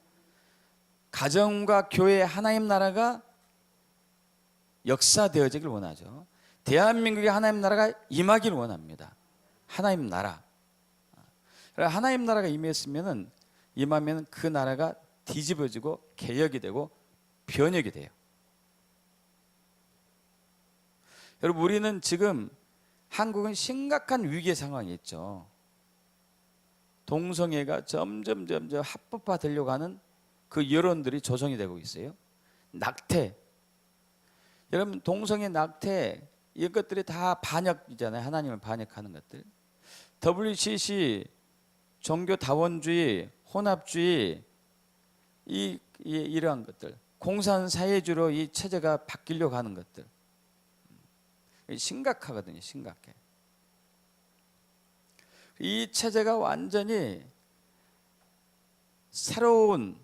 가정과 교회의 하나님 나라가 역사되어지길 원하죠. 대한민국의 하나님 나라가 임하기를 원합니다. 하나님 나라. 하나님 나라가 임하면 그 나라가 뒤집어지고 개혁이 되고 변혁이 돼요. 여러분, 우리는 지금 한국은 심각한 위기의 상황이 있죠. 동성애가 점점 합법화되려고 하는 그 여론들이 조성이 되고 있어요. 낙태. 여러분, 동성애, 낙태, 이것들이 다 반역이잖아요. 하나님을 반역하는 것들. WCC, 종교 다원주의, 혼합주의, 이러한 것들, 공산사회주로 이 체제가 바뀌려고 하는 것들, 심각하거든요. 심각해. 이 체제가 완전히 새로운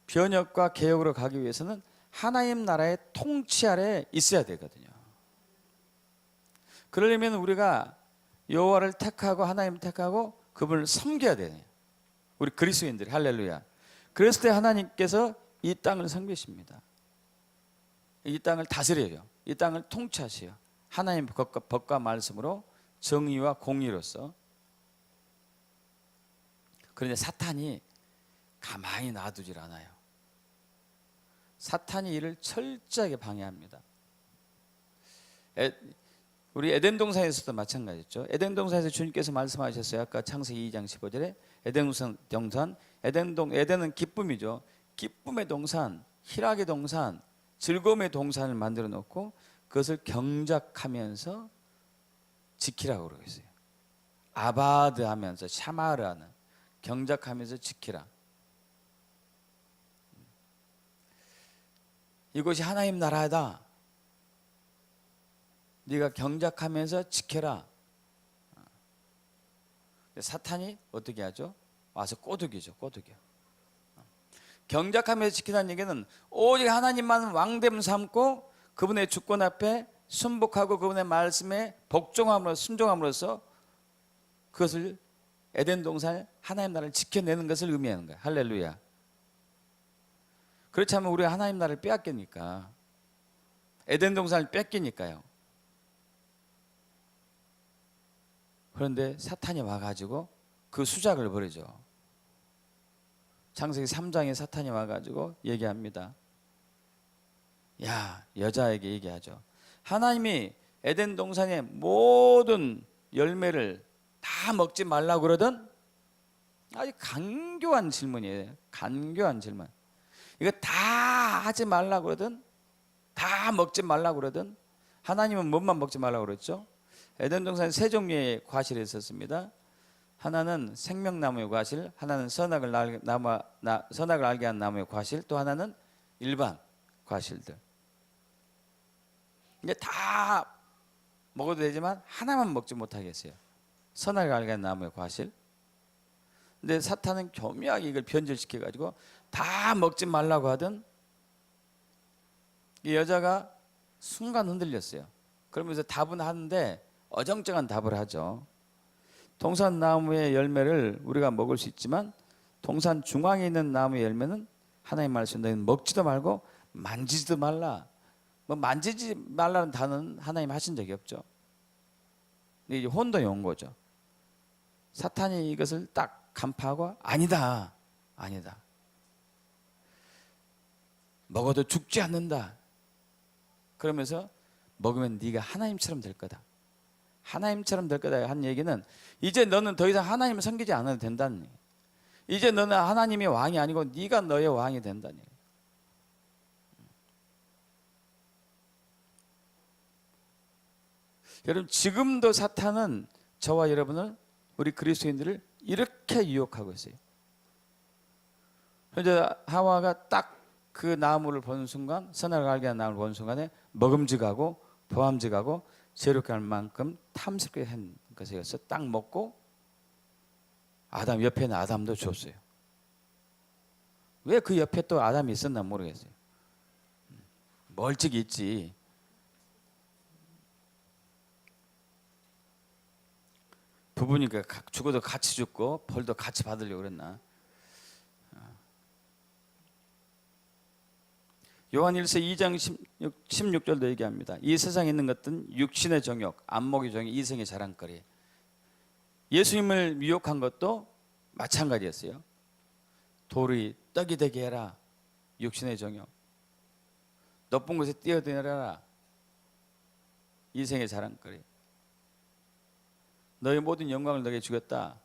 변혁과 개혁으로 가기 위해서는 하나님 나라의 통치 아래 있어야 되거든요. 그러려면 우리가 여호와를 택하고 하나님을 택하고 그분을 섬겨야 돼요. 우리 그리스도인들이. 할렐루야. 그랬을 때 하나님께서 이 땅을 섬기십니다. 이 땅을 다스려요. 이 땅을 통치하시요. 하나님 법과 말씀으로 정의와 공의로서. 그런데 사탄이 가만히 놔두질 않아요. 사탄이 이를 철저하게 방해합니다. 우리 에덴 동산에서도 마찬가지죠. 에덴 동산에서 주님께서 말씀하셨어요. 아까 창세기 2장 15절에 에덴 동산, 에덴은 기쁨이죠. 기쁨의 동산, 희락의 동산, 즐거움의 동산을 만들어 놓고 그것을 경작하면서 지키라고 그러고 있어요. 아바드 하면서 샤마르 하는, 경작하면서 지키라. 이것이 하나님 나라다. 네가 경작하면서 지켜라. 사탄이 어떻게 하죠? 와서 꼬드기죠. 꼬드겨. 경작하면서 지키라는 얘기는 오직 하나님만 왕됨 삼고 그분의 주권 앞에 순복하고 그분의 말씀에 복종함으로 순종함으로써 그것을 에덴 동산에 하나님 나라를 지켜내는 것을 의미하는 거예요. 할렐루야. 그렇지 않으면 우리가 하나님 나라를 빼앗기니까, 에덴 동산을 뺏기니까요. 그런데 사탄이 와가지고 그 수작을 벌이죠. 창세기 3장에 사탄이 와가지고 얘기합니다. 야, 여자에게 얘기하죠. 하나님이 에덴 동산의 모든 열매를 다 먹지 말라고 그러던, 아주 간교한 질문이에요. 간교한 질문. 이거 다 하지 말라고 그러든, 다 먹지 말라고 그러든, 하나님은 뭐만 먹지 말라고 그랬죠? 에덴 동산에 세 종류의 과실이 있었습니다. 하나는 생명나무의 과실, 하나는 선악을 알게 한 나무의 과실, 또 하나는 일반 과실들. 이제 다 먹어도 되지만 하나만 먹지 못하겠어요. 선악을 알게 한 나무의 과실. 근데 사탄은 교묘하게 이걸 변질시켜 가지고 다 먹지 말라고 하던 이 여자가 순간 흔들렸어요. 그러면서 답은 하는데 어정쩡한 답을 하죠. 동산 나무의 열매를 우리가 먹을 수 있지만 동산 중앙에 있는 나무의 열매는 하나님 말씀 너희는 먹지도 말고 만지지도 말라. 뭐 만지지 말라는 단어는 하나님 하신 적이 없죠. 이게 혼돈이 온 거죠. 사탄이 이것을 딱 간파하고 아니다. 아니다. 먹어도 죽지 않는다. 그러면서 먹으면 네가 하나님처럼 될 거다. 하나님처럼 될 거다 한 얘기는 이제 너는 더 이상 하나님을 섬기지 않아도 된다는 얘기예요. 이제 너는 하나님이 왕이 아니고 네가 너의 왕이 된다는 얘기예요. 여러분 지금도 사탄은 저와 여러분을 우리 그리스도인들을 이렇게 유혹하고 있어요. 현재 하와가 딱 그 나무를 보는 순간 선악을 알게 한 나무를 보는 순간에 먹음직하고 보암직하고 재롭게 할 만큼 탐스럽게 한 것이어서 딱 먹고 아담 옆에 있는 아담도 줬어요. 왜 그 옆에 또 아담이 있었나 모르겠어요. 멀찍이 있지. 부부니까 죽어도 같이 죽고 벌도 같이 받으려고 그랬나. 요한 1서 2장 16절도 얘기합니다. 이 세상에 있는 것들은 육신의 정욕, 안목의 정욕, 이생의 자랑거리. 예수님을 유혹한 것도 마찬가지였어요. 돌이 떡이 되게 해라. 육신의 정욕. 높은 곳에 뛰어다니라. 이생의 자랑거리. 너의 모든 영광을 너에게 주겠다.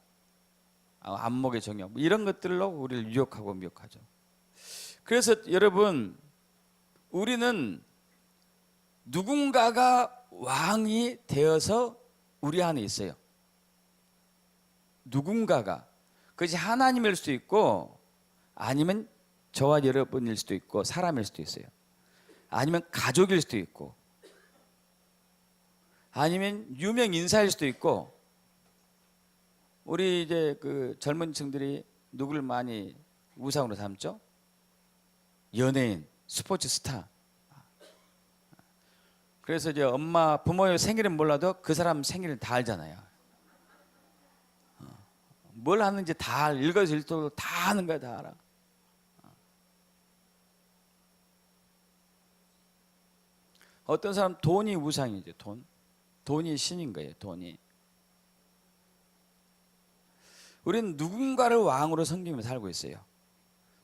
안목의 정욕. 이런 것들로 우리를 유혹하고 미혹하죠. 그래서 여러분 우리는 누군가가 왕이 되어서 우리 안에 있어요. 누군가가. 그것이 하나님일 수도 있고 아니면 저와 여러분일 수도 있고 사람일 수도 있어요. 아니면 가족일 수도 있고 아니면 유명 인사일 수도 있고. 우리 이제 그 젊은 층들이 누구를 많이 우상으로 삼죠? 연예인, 스포츠 스타. 그래서 이제 부모의 생일은 몰라도 그 사람 생일을 다 알잖아요. 뭘 하는지 다 일거수일투족을 다 하는 거야, 다 알아. 어떤 사람 돈이 우상이죠, 돈. 돈이 신인 거예요, 돈이. 우리는 누군가를 왕으로 섬기며 살고 있어요.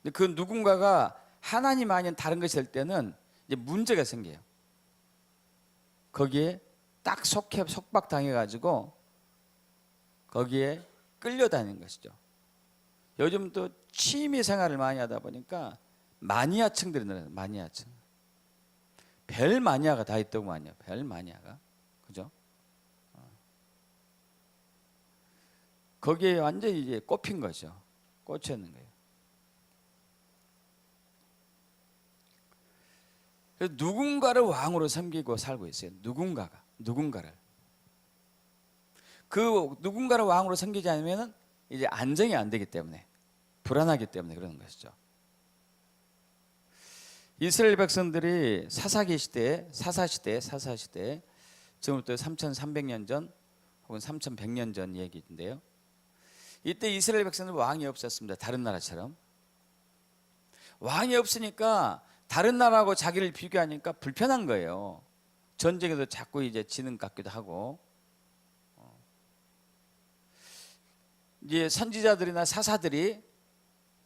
근데 그 누군가가 하나님 아닌 다른 것이 될 때는 이제 문제가 생겨요. 거기에 딱 속박당해가지고 거기에 끌려다니는 것이죠. 요즘 또 취미 생활을 많이 하다 보니까 마니아층들이 늘어나요. 마니아층. 별 마니아가 다 있더구만요. 별 마니아가. 그죠? 거기에 완전히 이제 꼽힌 거죠. 꽂혀 있는 거예요. 그래서 누군가를 왕으로 섬기고 살고 있어요. 누군가가. 누군가를. 그 누군가를 왕으로 섬기지 않으면 이제 안정이 안 되기 때문에, 불안하기 때문에 그러는 것이죠. 이스라엘 백성들이 사사기 시대에, 사사시대에 지금부터 3300년 전 혹은 3100년 전 얘기인데요. 이때 이스라엘 백성들 왕이 없었습니다. 다른 나라처럼. 왕이 없으니까 다른 나라하고 자기를 비교하니까 불편한 거예요. 전쟁에도 자꾸 이제 지는 것 같기도 하고. 이제 선지자들이나 사사들이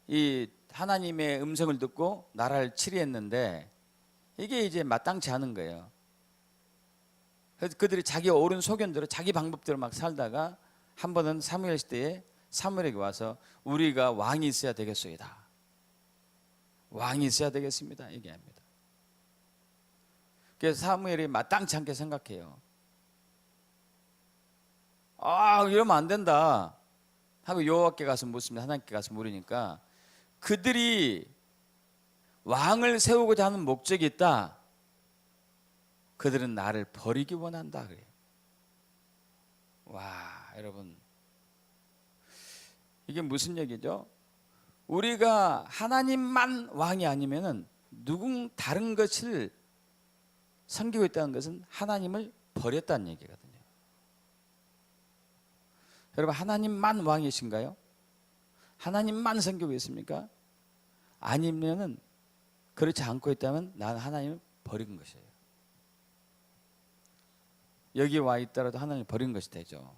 이 하나님의 음성을 듣고 나라를 치리했는데 이게 이제 마땅치 않은 거예요. 그래서 그들이 자기 옳은 소견대로 자기 방법대로 막 살다가 한 번은 사무엘 시대에 사무엘에게 와서 우리가 왕이 있어야 되겠소이다. 왕이 있어야 되겠습니다. 얘기합니다. 그래서 사무엘이 마땅치 않게 생각해요. 이러면 안 된다 하고 여호와께 가서 묻습니다. 하나님께 가서 물으니까 그들이 왕을 세우고자 하는 목적이 있다. 그들은 나를 버리기 원한다 그래요. 와, 여러분, 이게 무슨 얘기죠? 우리가 하나님만 왕이 아니면은 다른 것을 섬기고 있다는 것은 하나님을 버렸다는 얘기거든요. 여러분, 하나님만 왕이신가요? 하나님만 섬기고 있습니까? 아니면은 그렇지 않고 있다면 나는 하나님을 버린 것이에요. 여기 와 있더라도 하나님을 버린 것이 되죠.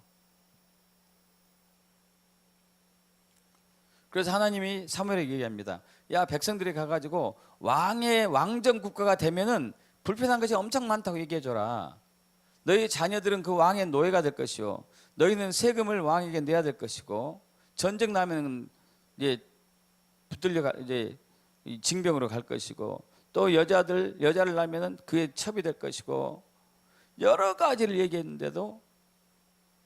그래서 하나님이 사무엘에게 얘기합니다. 야, 백성들이 가가지고 왕정 국가가 되면은 불편한 것이 엄청 많다고 얘기해줘라. 너희 자녀들은 그 왕의 노예가 될 것이요, 너희는 세금을 왕에게 내야 될 것이고, 전쟁 나면 이제 붙들려 이제 징병으로 갈 것이고, 또 여자를 낳으면은 그의 첩이 될 것이고, 여러 가지를 얘기했는데도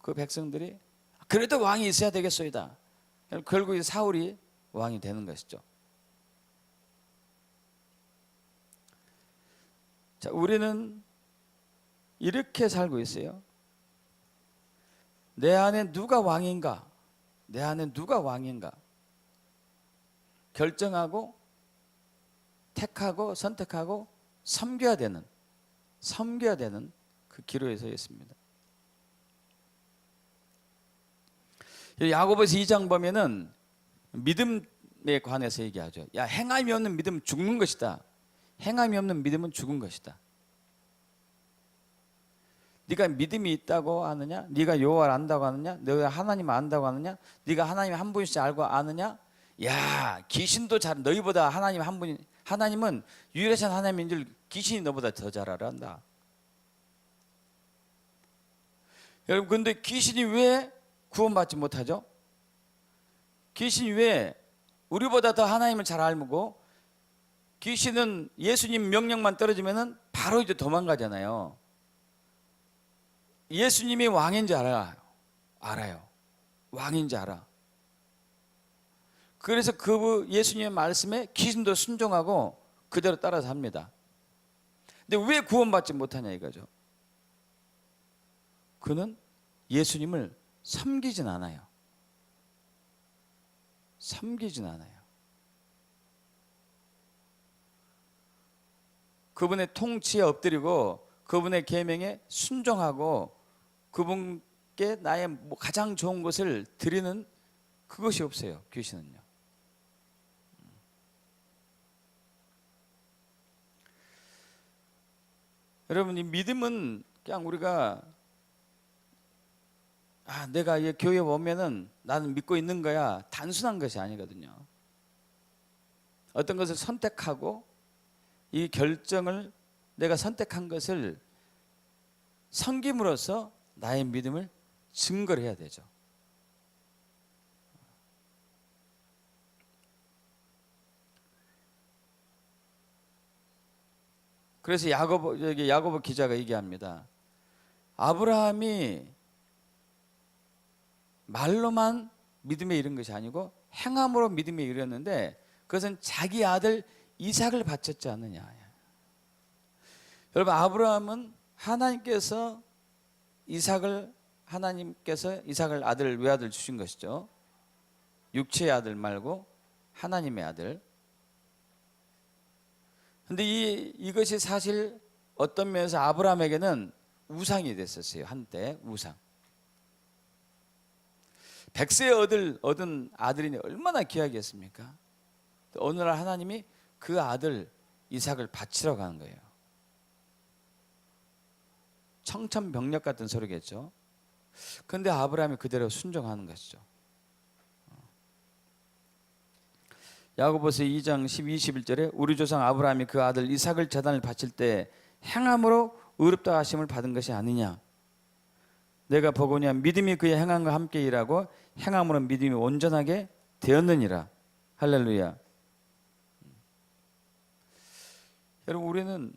그 백성들이 그래도 왕이 있어야 되겠소이다. 결국 사울이 왕이 되는 것이죠. 자, 우리는 이렇게 살고 있어요. 내 안에 누가 왕인가? 내 안에 누가 왕인가? 결정하고 택하고 선택하고 섬겨야 되는 그 기로에 서 있습니다. 야고보서 2장 보면은 믿음에 관해서 얘기하죠. 야, 행함이 없는 믿음은 죽는 것이다. 행함이 없는 믿음은 죽은 것이다. 네가 믿음이 있다고 하느냐? 네가 여호와를 안다고 하느냐? 네가 하나님을 안다고 하느냐? 네가 하나님 한 분이시 알고 아느냐? 야, 귀신도 너희보다 하나님은 유일하신 하나님인 줄 귀신이 너보다 더 잘 알아한다. 여러분, 근데 귀신이 왜 구원받지 못하죠? 귀신이 왜 우리보다 더 하나님을 잘 알고, 귀신은 예수님 명령만 떨어지면은 바로 이제 도망가잖아요. 예수님이 왕인지 알아요. 왕인지 알아. 그래서 그 예수님의 말씀에 귀신도 순종하고 그대로 따라서 합니다. 근데 왜 구원받지 못하냐 이거죠. 그는 예수님을 섬기진 않아요. 그분의 통치에 엎드리고 그분의 계명에 순종하고 그분께 나의 가장 좋은 것을 드리는 그것이 없어요. 귀신은요. 여러분, 이 믿음은 그냥 우리가 내가 이 교회에 오면은 나는 믿고 있는 거야, 단순한 것이 아니거든요. 어떤 것을 선택하고 이 결정을, 내가 선택한 것을 섬김으로써 나의 믿음을 증거를 해야 되죠. 그래서 야고보 기자가 얘기합니다. 아브라함이 말로만 믿음에 이른 것이 아니고 행함으로 믿음에 이르렀는데 그것은 자기 아들 이삭을 바쳤지 않느냐. 여러분, 아브라함은 하나님께서 이삭을 하나님께서 이삭을 아들 외아들 주신 것이죠. 육체의 아들 말고 하나님의 아들. 근데 이것이 사실 어떤 면에서 아브라함에게는 우상이 됐었어요. 한때 우상. 100세에 얻은 아들이니 얼마나 귀하겠습니까? 어느 날 하나님이 그 아들 이삭을 바치러 가는 거예요. 청천벽력 같은 소리겠죠. 그런데 아브라함이 그대로 순종하는 것이죠. 야고보서 2장 12, 21절에 우리 조상 아브라함이 그 아들 이삭을 제단을 바칠 때 행함으로 의롭다 하심을 받은 것이 아니냐. 내가 보거니와 믿음이 그의 행함과 함께 일하고 행함으로 믿음이 온전하게 되었느니라. 할렐루야. 여러분,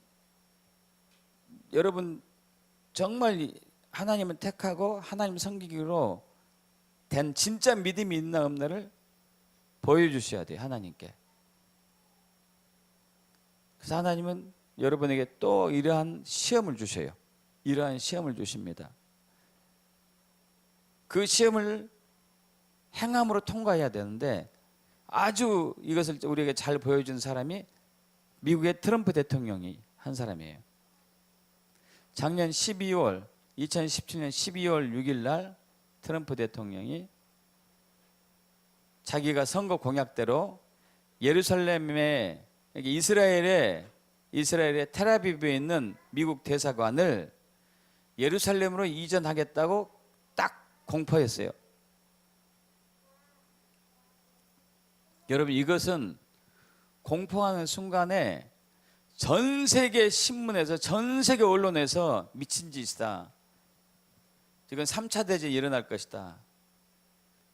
여러분 정말 하나님을 택하고 하나님 섬기기로 된 진짜 믿음이 있나 없나를 보여주셔야 돼요. 하나님께. 그래서 하나님은 여러분에게 또 이러한 시험을 주셔요. 이러한 시험을 주십니다. 그 시험을 행함으로 통과해야 되는데 아주 이것을 우리에게 잘 보여준 사람이 미국의 트럼프 대통령이 한 사람이에요. 작년 2017년 12월 6일 날 트럼프 대통령이 자기가 선거 공약대로 예루살렘에 이스라엘의 텔아비브에 있는 미국 대사관을 예루살렘으로 이전하겠다고 딱 공포했어요. 여러분, 이것은 공포하는 순간에 전 세계 신문에서 전 세계 언론에서 미친 짓이다. 이건 3차 대전이 일어날 것이다.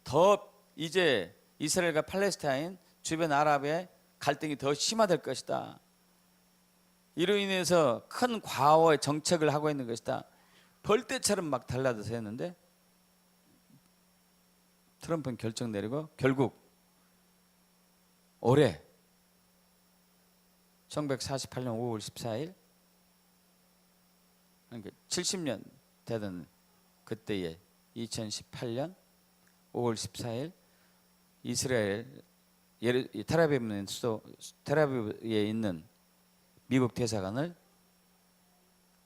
더 이제 이스라엘과 팔레스타인 주변 아랍의 갈등이 더 심화될 것이다. 이로 인해서 큰 과거의 정책을 하고 있는 것이다. 벌떼처럼 막 달라져서 했는데 트럼프는 결정 내리고 결국 올해 1948년 5월 14일 그러니까 70년 되던 그때에 2018년 5월 14일 이스라엘 텔아비브에 있는 미국 대사관을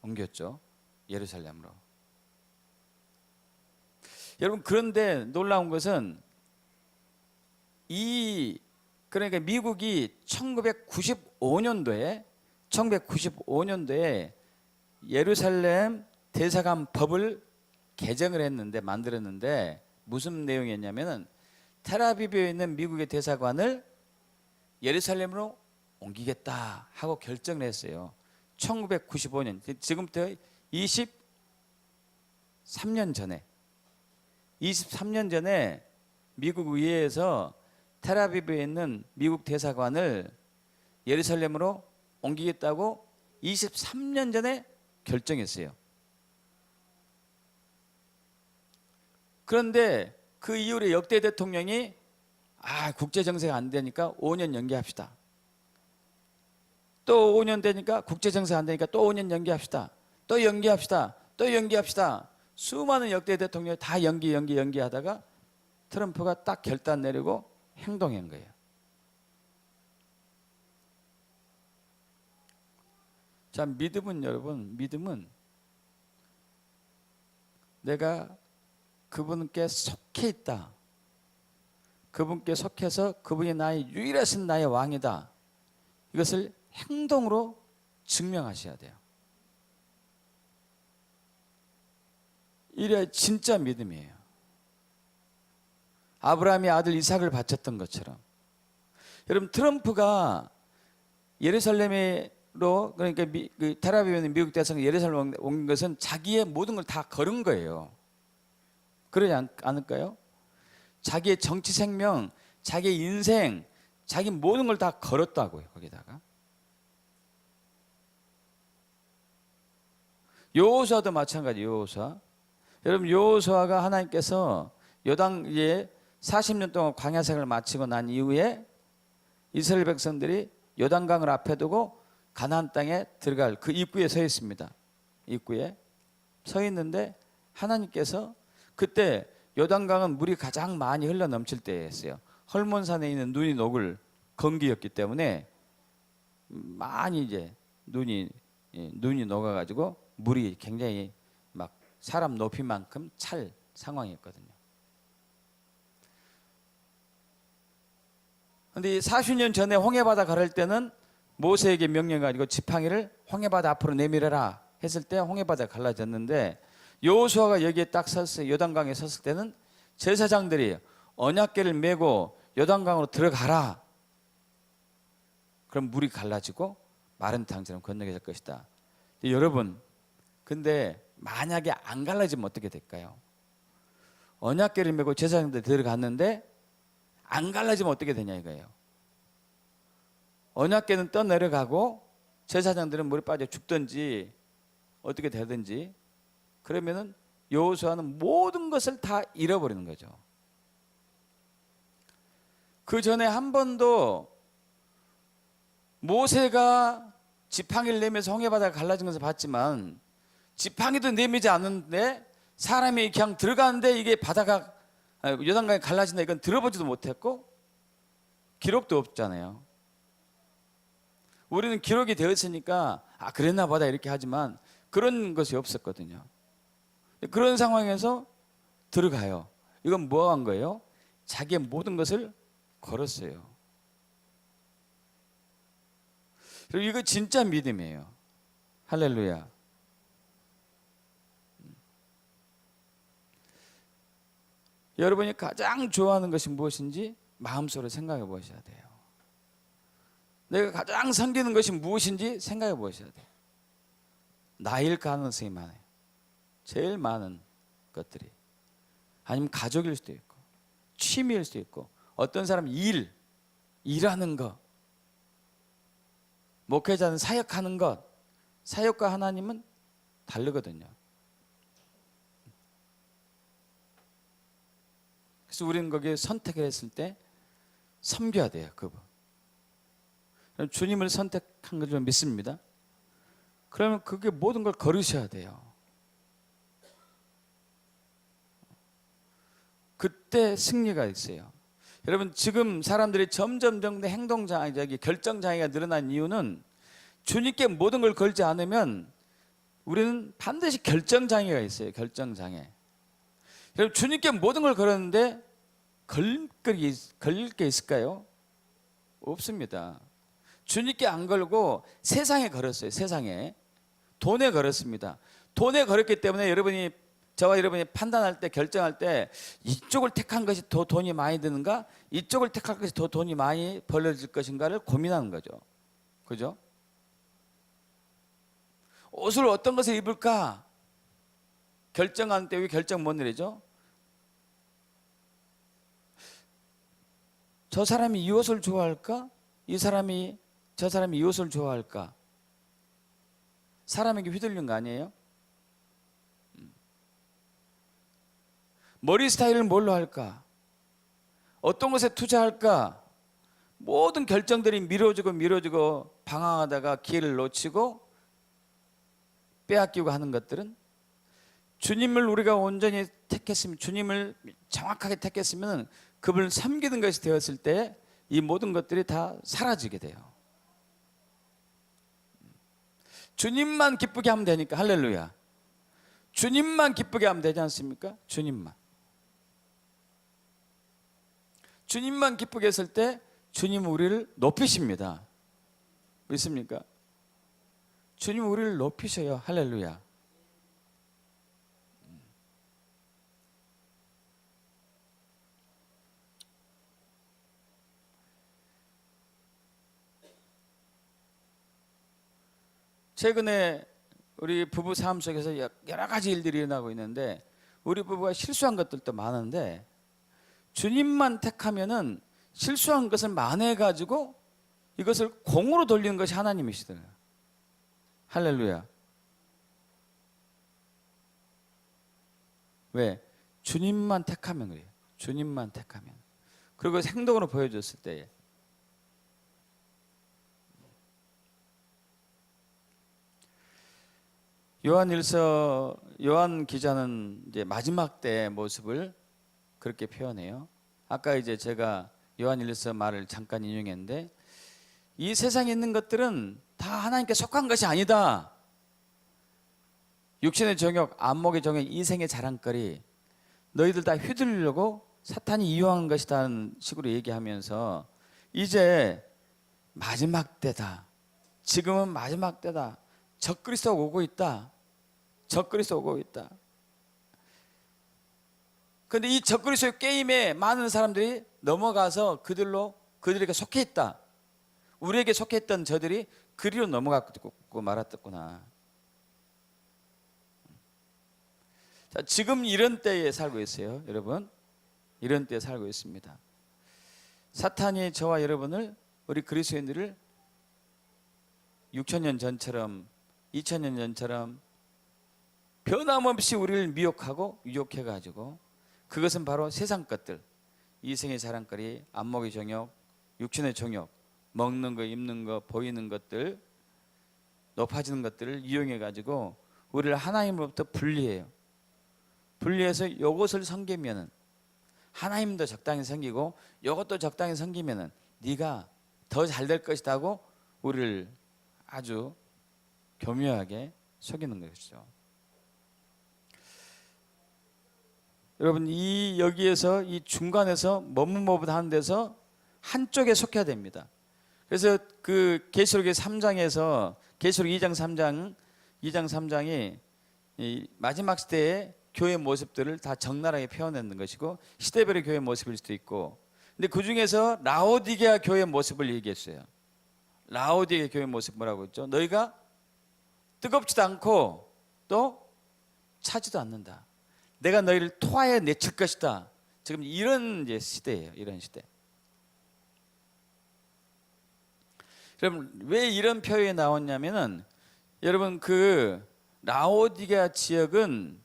옮겼죠. 예루살렘으로. 여러분, 그런데 놀라운 것은 그러니까 미국이 1995년도에 예루살렘 대사관 법을 개정을 만들었는데 무슨 내용이었냐면은 텔아비브에 있는 미국의 대사관을 예루살렘으로 옮기겠다 하고 결정을 했어요. 1995년, 지금부터 23년 전에 미국 의회에서 텔아비브에 있는 미국 대사관을 예루살렘으로 옮기겠다고 23년 전에 결정했어요. 그런데 그 이후에 역대 대통령이 국제 정세가 안 되니까 5년 연기합시다. 또 5년 되니까 국제 정세가 안 되니까 또 5년 연기합시다. 또 연기합시다. 수많은 역대 대통령이 다 연기하다가 트럼프가 딱 결단 내리고 행동한 거예요. 자, 믿음은 내가 그분께 속해 있다. 그분께 속해서 그분이 나의 유일하신 나의 왕이다. 이것을 행동으로 증명하셔야 돼요. 이래야 진짜 믿음이에요. 아브라함이 아들 이삭을 바쳤던 것처럼. 여러분, 트럼프가 예루살렘으로, 그러니까 텔아비브에 있는 미국 대사관 예루살렘 온 것은 자기의 모든 걸 다 걸은 거예요. 그러지 않을까요? 자기의 정치 생명, 자기의 인생, 자기 모든 걸 다 걸었다고요. 거기다가 여호수아도 마찬가지. 여러분, 여호수아가 하나님께서 요단에 40년 동안 광야 생활을 마치고 난 이후에 이스라엘 백성들이 요단강을 앞에 두고 가나안 땅에 들어갈 그 입구에 서 있습니다. 입구에 서 있는데 하나님께서 그때 요단강은 물이 가장 많이 흘러 넘칠 때였어요. 헐몬산에 있는 눈이 녹을 건기였기 때문에 많이 이제 눈이 녹아가지고 물이 굉장히 막 사람 높이만큼 찰 상황이었거든요. 그런데 40년 전에 홍해바다 가를 때는 모세에게 명령 가지고 지팡이를 홍해바다 앞으로 내밀어라 했을 때 홍해바다 갈라졌는데 여호수아가 여기에 딱 섰어요. 요단강에 섰을 때는 제사장들이 언약궤를 메고 요단강으로 들어가라. 그럼 물이 갈라지고 마른 땅처럼 건너게 될 것이다. 여러분, 근데 만약에 안 갈라지면 어떻게 될까요? 언약궤를 메고 제사장들이 들어갔는데 안 갈라지면 어떻게 되냐 이거예요. 언약궤는 떠내려가고 제사장들은 물에 빠져 죽든지 어떻게 되든지, 그러면은 여호수아는 모든 것을 다 잃어버리는 거죠. 그 전에 한 번도 모세가 지팡이를 내면서 홍해바다가 갈라진 것을 봤지만 지팡이도 내미지 않는데 사람이 그냥 들어가는데 이게 바다가 요단강에 갈라진다 이건 들어보지도 못했고 기록도 없잖아요. 우리는 기록이 되었으니까 그랬나 보다 이렇게 하지만 그런 것이 없었거든요. 그런 상황에서 들어가요. 이건 뭐 한 거예요? 자기의 모든 것을 걸었어요. 그리고 이거 진짜 믿음이에요. 할렐루야. 여러분이 가장 좋아하는 것이 무엇인지 마음속으로 생각해 보셔야 돼요. 내가 가장 섬기는 것이 무엇인지 생각해 보셔야 돼요. 나일 가능성이 많아요. 제일 많은 것들이. 아니면 가족일 수도 있고 취미일 수도 있고 어떤 사람은 일하는 것, 목회자는 사역하는 것, 사역과 하나님은 다르거든요. 그래서 우리는 거기에 선택을 했을 때 섬겨야 돼요. 그분. 주님을 선택한 걸 좀 믿습니다. 그러면 그게 모든 걸 걸으셔야 돼요. 그때 승리가 있어요. 여러분, 지금 사람들이 점점 행동장애, 결정장애가 늘어난 이유는 주님께 모든 걸 걸지 않으면 우리는 반드시 결정장애가 있어요. 결정장애. 여러분, 주님께 모든 걸 걸었는데 걸릴 게 있을까요? 없습니다. 주님께 안 걸고 세상에 걸었어요. 세상에. 돈에 걸었습니다. 돈에 걸었기 때문에 저와 여러분이 판단할 때, 결정할 때 이쪽을 택한 것이 더 돈이 많이 드는가, 이쪽을 택할 것이 더 돈이 많이 벌어질 것인가를 고민하는 거죠. 그죠? 옷을 어떤 것을 입을까 결정하는 때 왜 결정 못 내리죠? 저 사람이 이 옷을 좋아할까? 저 사람이 이 옷을 좋아할까? 사람에게 휘둘린 거 아니에요? 머리 스타일을 뭘로 할까? 어떤 것에 투자할까? 모든 결정들이 미뤄지고 방황하다가 기회를 놓치고 빼앗기고 하는 것들은 주님을 우리가 온전히 택했으면, 주님을 정확하게 택했으면 그분을 섬기는 것이 되었을 때 이 모든 것들이 다 사라지게 돼요. 주님만 기쁘게 하면 되니까. 할렐루야. 주님만 기쁘게 하면 되지 않습니까? 주님만 기쁘게 했을 때 주님은 우리를 높이십니다. 믿습니까? 주님은 우리를 높이셔요. 할렐루야. 최근에 우리 부부 삶 속에서 여러 가지 일들이 일어나고 있는데 우리 부부가 실수한 것들도 많은데 주님만 택하면은 실수한 것을 만회해가지고 이것을 공으로 돌리는 것이 하나님이시더라고요. 할렐루야. 왜? 주님만 택하면 그래요. 주님만 택하면. 그리고 행동으로 보여줬을 때 요한 기자는 이제 마지막 때의 모습을 그렇게 표현해요. 아까 이제 제가 요한일서 말을 잠깐 인용했는데, 이 세상에 있는 것들은 다 하나님께 속한 것이 아니다. 육신의 정욕, 안목의 정욕, 이생의 자랑거리, 너희들 다 휘둘리려고 사탄이 이용한 것이라는 식으로 얘기하면서, 이제 마지막 때다. 지금은 마지막 때다. 적그리스도가 오고 있다. 적그리스도 오고 있다. 그런데 이 적그리스도의 게임에 많은 사람들이 넘어가서 그들에게 속해 있다. 우리에게 속해 있던 저들이 그리로 넘어갔고 말았구나. 자, 지금 이런 때에 살고 있어요, 여러분. 이런 때에 살고 있습니다. 사탄이 저와 여러분을, 우리 그리스도인들을 6,000년 전처럼 2,000년 전처럼 변함없이 우리를 미혹하고 유혹해가지고, 그것은 바로 세상 것들, 이생의 자랑거리, 안목의 정욕, 육신의 정욕, 먹는 거, 입는 거, 보이는 것들, 높아지는 것들을 이용해가지고 우리를 하나님으로부터 분리해요. 분리해서 이것을 섬기면은 하나님도 적당히 섬기고 이것도 적당히 섬기면은 네가 더 잘 될 것이다 하고 우리를 아주 교묘하게 속이는 것이죠. 여러분, 이 여기에서 이 중간에서 머뭇머뭇하는 데서 한쪽에 속해야 됩니다. 그래서 그 계시록의 3장에서 계시록 2장 3장이 이 마지막 시대의 교회 모습들을 다 적나라하게 표현하는 것이고, 시대별의 교회 모습일 수도 있고, 근데 그 중에서 라오디게아 교회 모습을 얘기했어요. 라오디게아 교회 모습 뭐라고 했죠? 너희가 뜨겁지도 않고 또 차지도 않는다. 내가 너희를 토하에 내칠 것이다. 지금 이런 이제 시대예요. 이런 시대. 그럼 왜 이런 표현이 나왔냐면은, 여러분, 그 라오디게아 지역은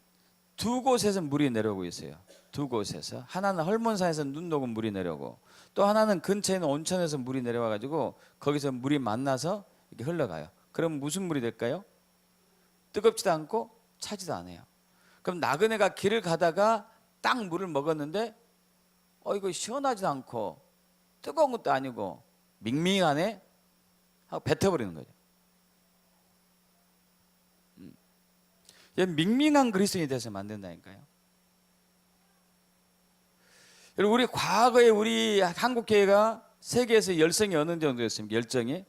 두 곳에서 물이 내려오고 있어요. 두 곳에서. 하나는 헐몬산에서 눈 녹은 물이 내려오고, 또 하나는 근처에 있는 온천에서 물이 내려와 가지고 거기서 물이 만나서 이렇게 흘러가요. 그럼 무슨 물이 될까요? 뜨겁지도 않고 차지도 않아요. 그럼 나그네가 길을 가다가 딱 물을 먹었는데 이거 시원하지도 않고 뜨거운 것도 아니고 밍밍하네 하고 뱉어버리는 거죠. 밍밍한 그리스도인이 돼서 만든다니까요. 여러분, 우리 과거에 우리 한국교회가 세계에서 열성이 어느 정도였습니까? 열정이.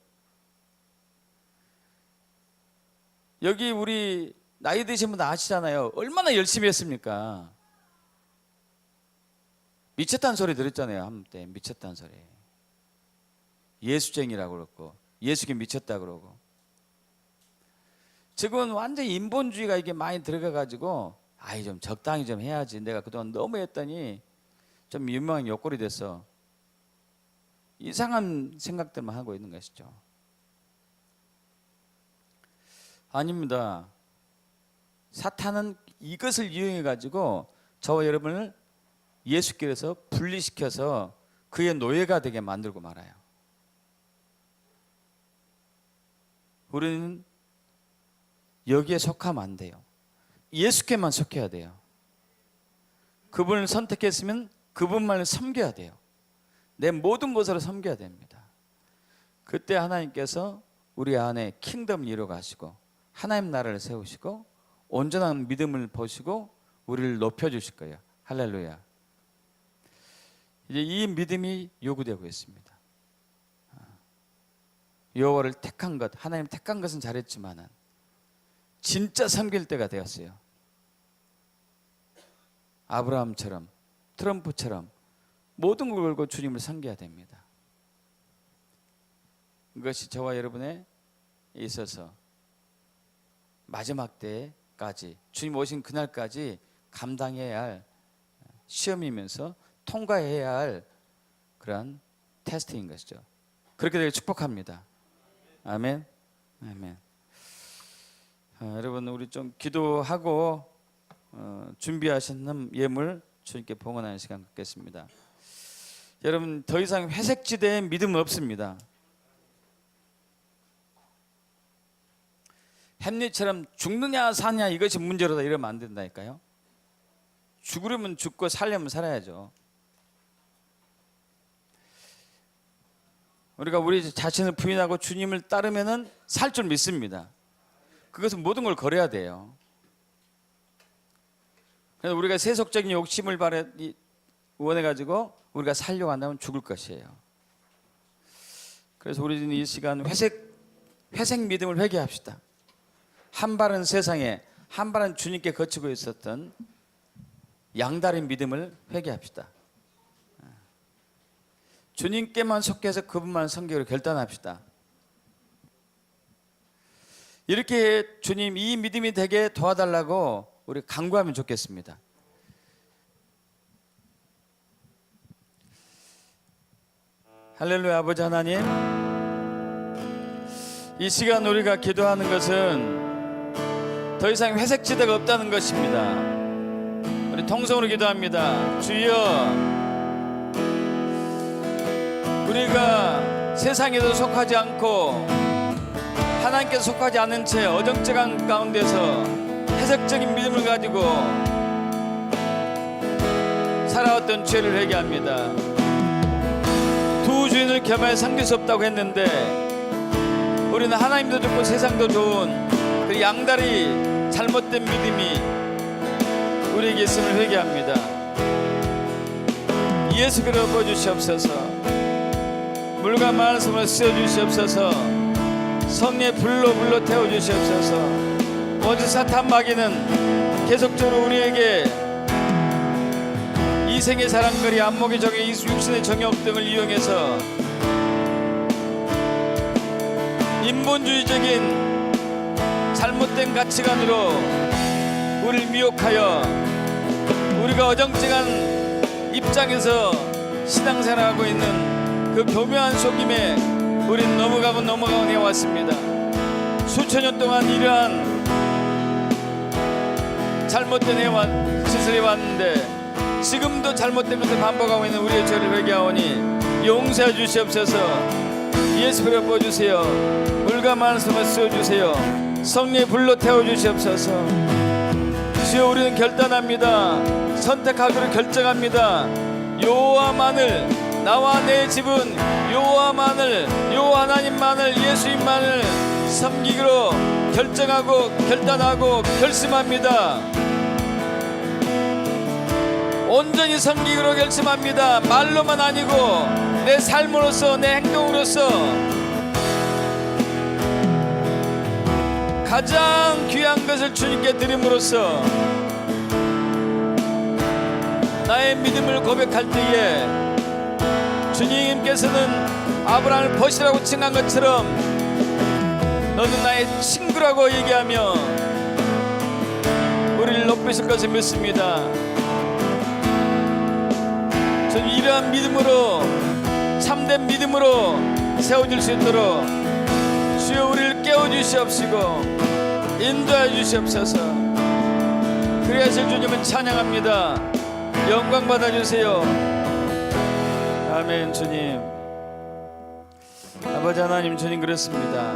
여기 우리 나이 드신 분들 아시잖아요. 얼마나 열심히 했습니까? 미쳤다는 소리 들었잖아요. 한때 미쳤다는 소리. 예수쟁이라고 그랬고, 예수께 미쳤다 그러고. 지금은 완전히 인본주의가 이게 많이 들어가가지고, 좀 적당히 좀 해야지. 내가 그동안 너무 했더니 좀 유명한 욕골이 돼서 이상한 생각들만 하고 있는 것이죠. 아닙니다. 사탄은 이것을 이용해 가지고 저와 여러분을 예수께서 분리시켜서 그의 노예가 되게 만들고 말아요. 우리는 여기에 속하면 안 돼요. 예수께만 속해야 돼요. 그분을 선택했으면 그분만을 섬겨야 돼요. 내 모든 것으로 섬겨야 됩니다. 그때 하나님께서 우리 안에 킹덤을 이루어 가시고 하나님 나라를 세우시고 온전한 믿음을 보시고 우리를 높여주실 거예요. 할렐루야. 이제 이 믿음이 요구되고 있습니다. 여호와를 택한 것, 하나님 택한 것은 잘했지만은 진짜 섬길 때가 되었어요. 아브라함처럼, 트럼프처럼 모든 걸 걸고 주님을 섬겨야 됩니다. 이것이 저와 여러분에 있어서 마지막 때까지, 주님 오신 그날까지 감당해야 할 시험이면서 통과해야 할 그런 테스트인 것이죠. 그렇게 되길 축복합니다. 아멘. 아멘. 여러분, 우리 좀 기도하고 준비하신 예물 주님께 봉헌하는 시간 갖겠습니다. 여러분, 더 이상 회색지대에 믿음은 없습니다. 햄릿처럼 죽느냐 사느냐 이것이 문제로다 이러면 안 된다니까요. 죽으려면 죽고 살려면 살아야죠. 우리가 우리 자신을 부인하고 주님을 따르면은 살 줄 믿습니다. 그것은 모든 걸 걸어야 돼요. 그래서 우리가 세속적인 욕심을 원해가지고 우리가 살려고 한다면 죽을 것이에요. 그래서 우리는 이 시간 회색 믿음을 회개합시다. 한 발은 세상에, 한 발은 주님께 거치고 있었던 양다른 믿음을 회개합시다. 주님께만 속해서 그분만 섬기기로 결단합시다. 이렇게 주님 이 믿음이 되게 도와달라고 우리 간구하면 좋겠습니다. 할렐루야. 아버지 하나님, 이 시간 우리가 기도하는 것은 더 이상 회색지대가 없다는 것입니다. 우리 통성으로 기도합니다. 주여, 우리가 세상에도 속하지 않고 하나님께서 속하지 않은 채 어정쩡한 가운데서 해석적인 믿음을 가지고 살아왔던 죄를 회개합니다. 두 주인을 겸하여 섬길 수 없다고 했는데 우리는 하나님도 좋고 세상도 좋은 그 양다리 잘못된 믿음이 우리에게 있음을 회개합니다. 예수 그리스도로 부어주시옵소서. 물과 말씀을 쓰여주시옵소서. 성령의 불로 태워주시옵소서. 원수 사탄 마귀는 계속적으로 우리에게 이생의 사랑거리, 안목의 정의, 육신의 정욕 등을 이용해서 인본주의적인 잘못된 가치관으로 우리를 미혹하여 우리가 어정쩡한 입장에서 신앙생활하고 있는 그 교묘한 속임에 우리는 넘어가고 해왔습니다. 수천 년 동안 이러한 잘못된 짓을 해왔는데 지금도 잘못된 것을 반복하고 있는 우리의 죄를 회개하오니 용서해 주시옵소서. 예수 그리스도 부어주세요. 물과 말씀을 쏘주세요. 성령의 불로 태워주시옵소서. 주여, 우리는 결단합니다. 선택하기로 결정합니다. 여호와만을, 나와 내 집은 여호와만을, 여호와 하나님만을, 예수님만을 섬기기로 결정하고 결단하고 결심합니다. 온전히 섬기기로 결심합니다. 말로만 아니고 내 삶으로서, 내 행동으로서 가장 귀한 것을 주님께 드림으로써 나의 믿음을 고백할 때에 주님께서는 아브라함을 벗이라고 칭한 것처럼 너는 나의 친구라고 얘기하며 우리를 높이실 것을 믿습니다. 저는 이러한 믿음으로, 참된 믿음으로 세워질 수 있도록 주여 우리를 깨워주시옵시고 인도해 주시옵소서. 그리하실 주님은 찬양합니다. 영광 받아주세요. 아멘. 주님, 아버지 하나님, 주님 그렇습니다.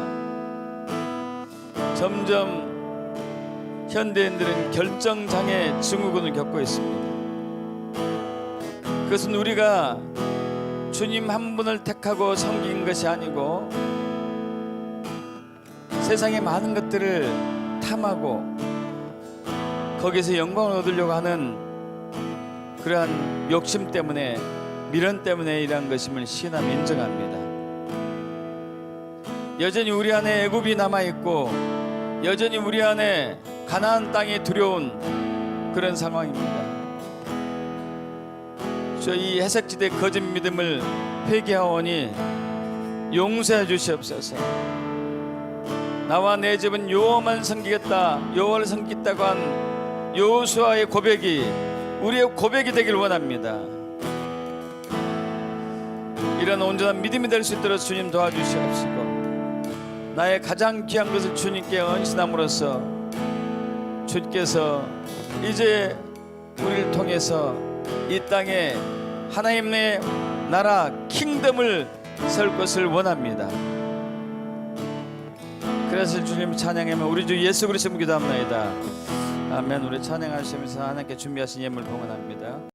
점점 현대인들은 결정장애 증후군을 겪고 있습니다. 그것은 우리가 주님 한 분을 택하고 섬긴 것이 아니고 세상의 많은 것들을 탐하고 거기서 영광을 얻으려고 하는 그러한 욕심 때문에, 미련 때문에 이러한 것임을 시인하며 인정합니다. 여전히 우리 안에 애굽이 남아있고 여전히 우리 안에 가나안 땅이 두려운 그런 상황입니다. 이 해석지대 거짓 믿음을 회개하오니 용서해 주시옵소서. 나와 내 집은 여호와만 섬기겠다, 여호와를 섬기겠다고 한 여호수아의 고백이 우리의 고백이 되길 원합니다. 이런 온전한 믿음이 될 수 있도록 주님 도와주시옵시고 나의 가장 귀한 것을 주님께 헌신함으로써 주께서 이제 우리를 통해서 이 땅에 하나님의 나라 킹덤을 세울 것을 원합니다. 그래서 주님 찬양하며 우리 주 예수 그리스도 기도합나이다. 아멘. 우리 찬양하시면서 하나님께 준비하신 예물 봉헌합니다.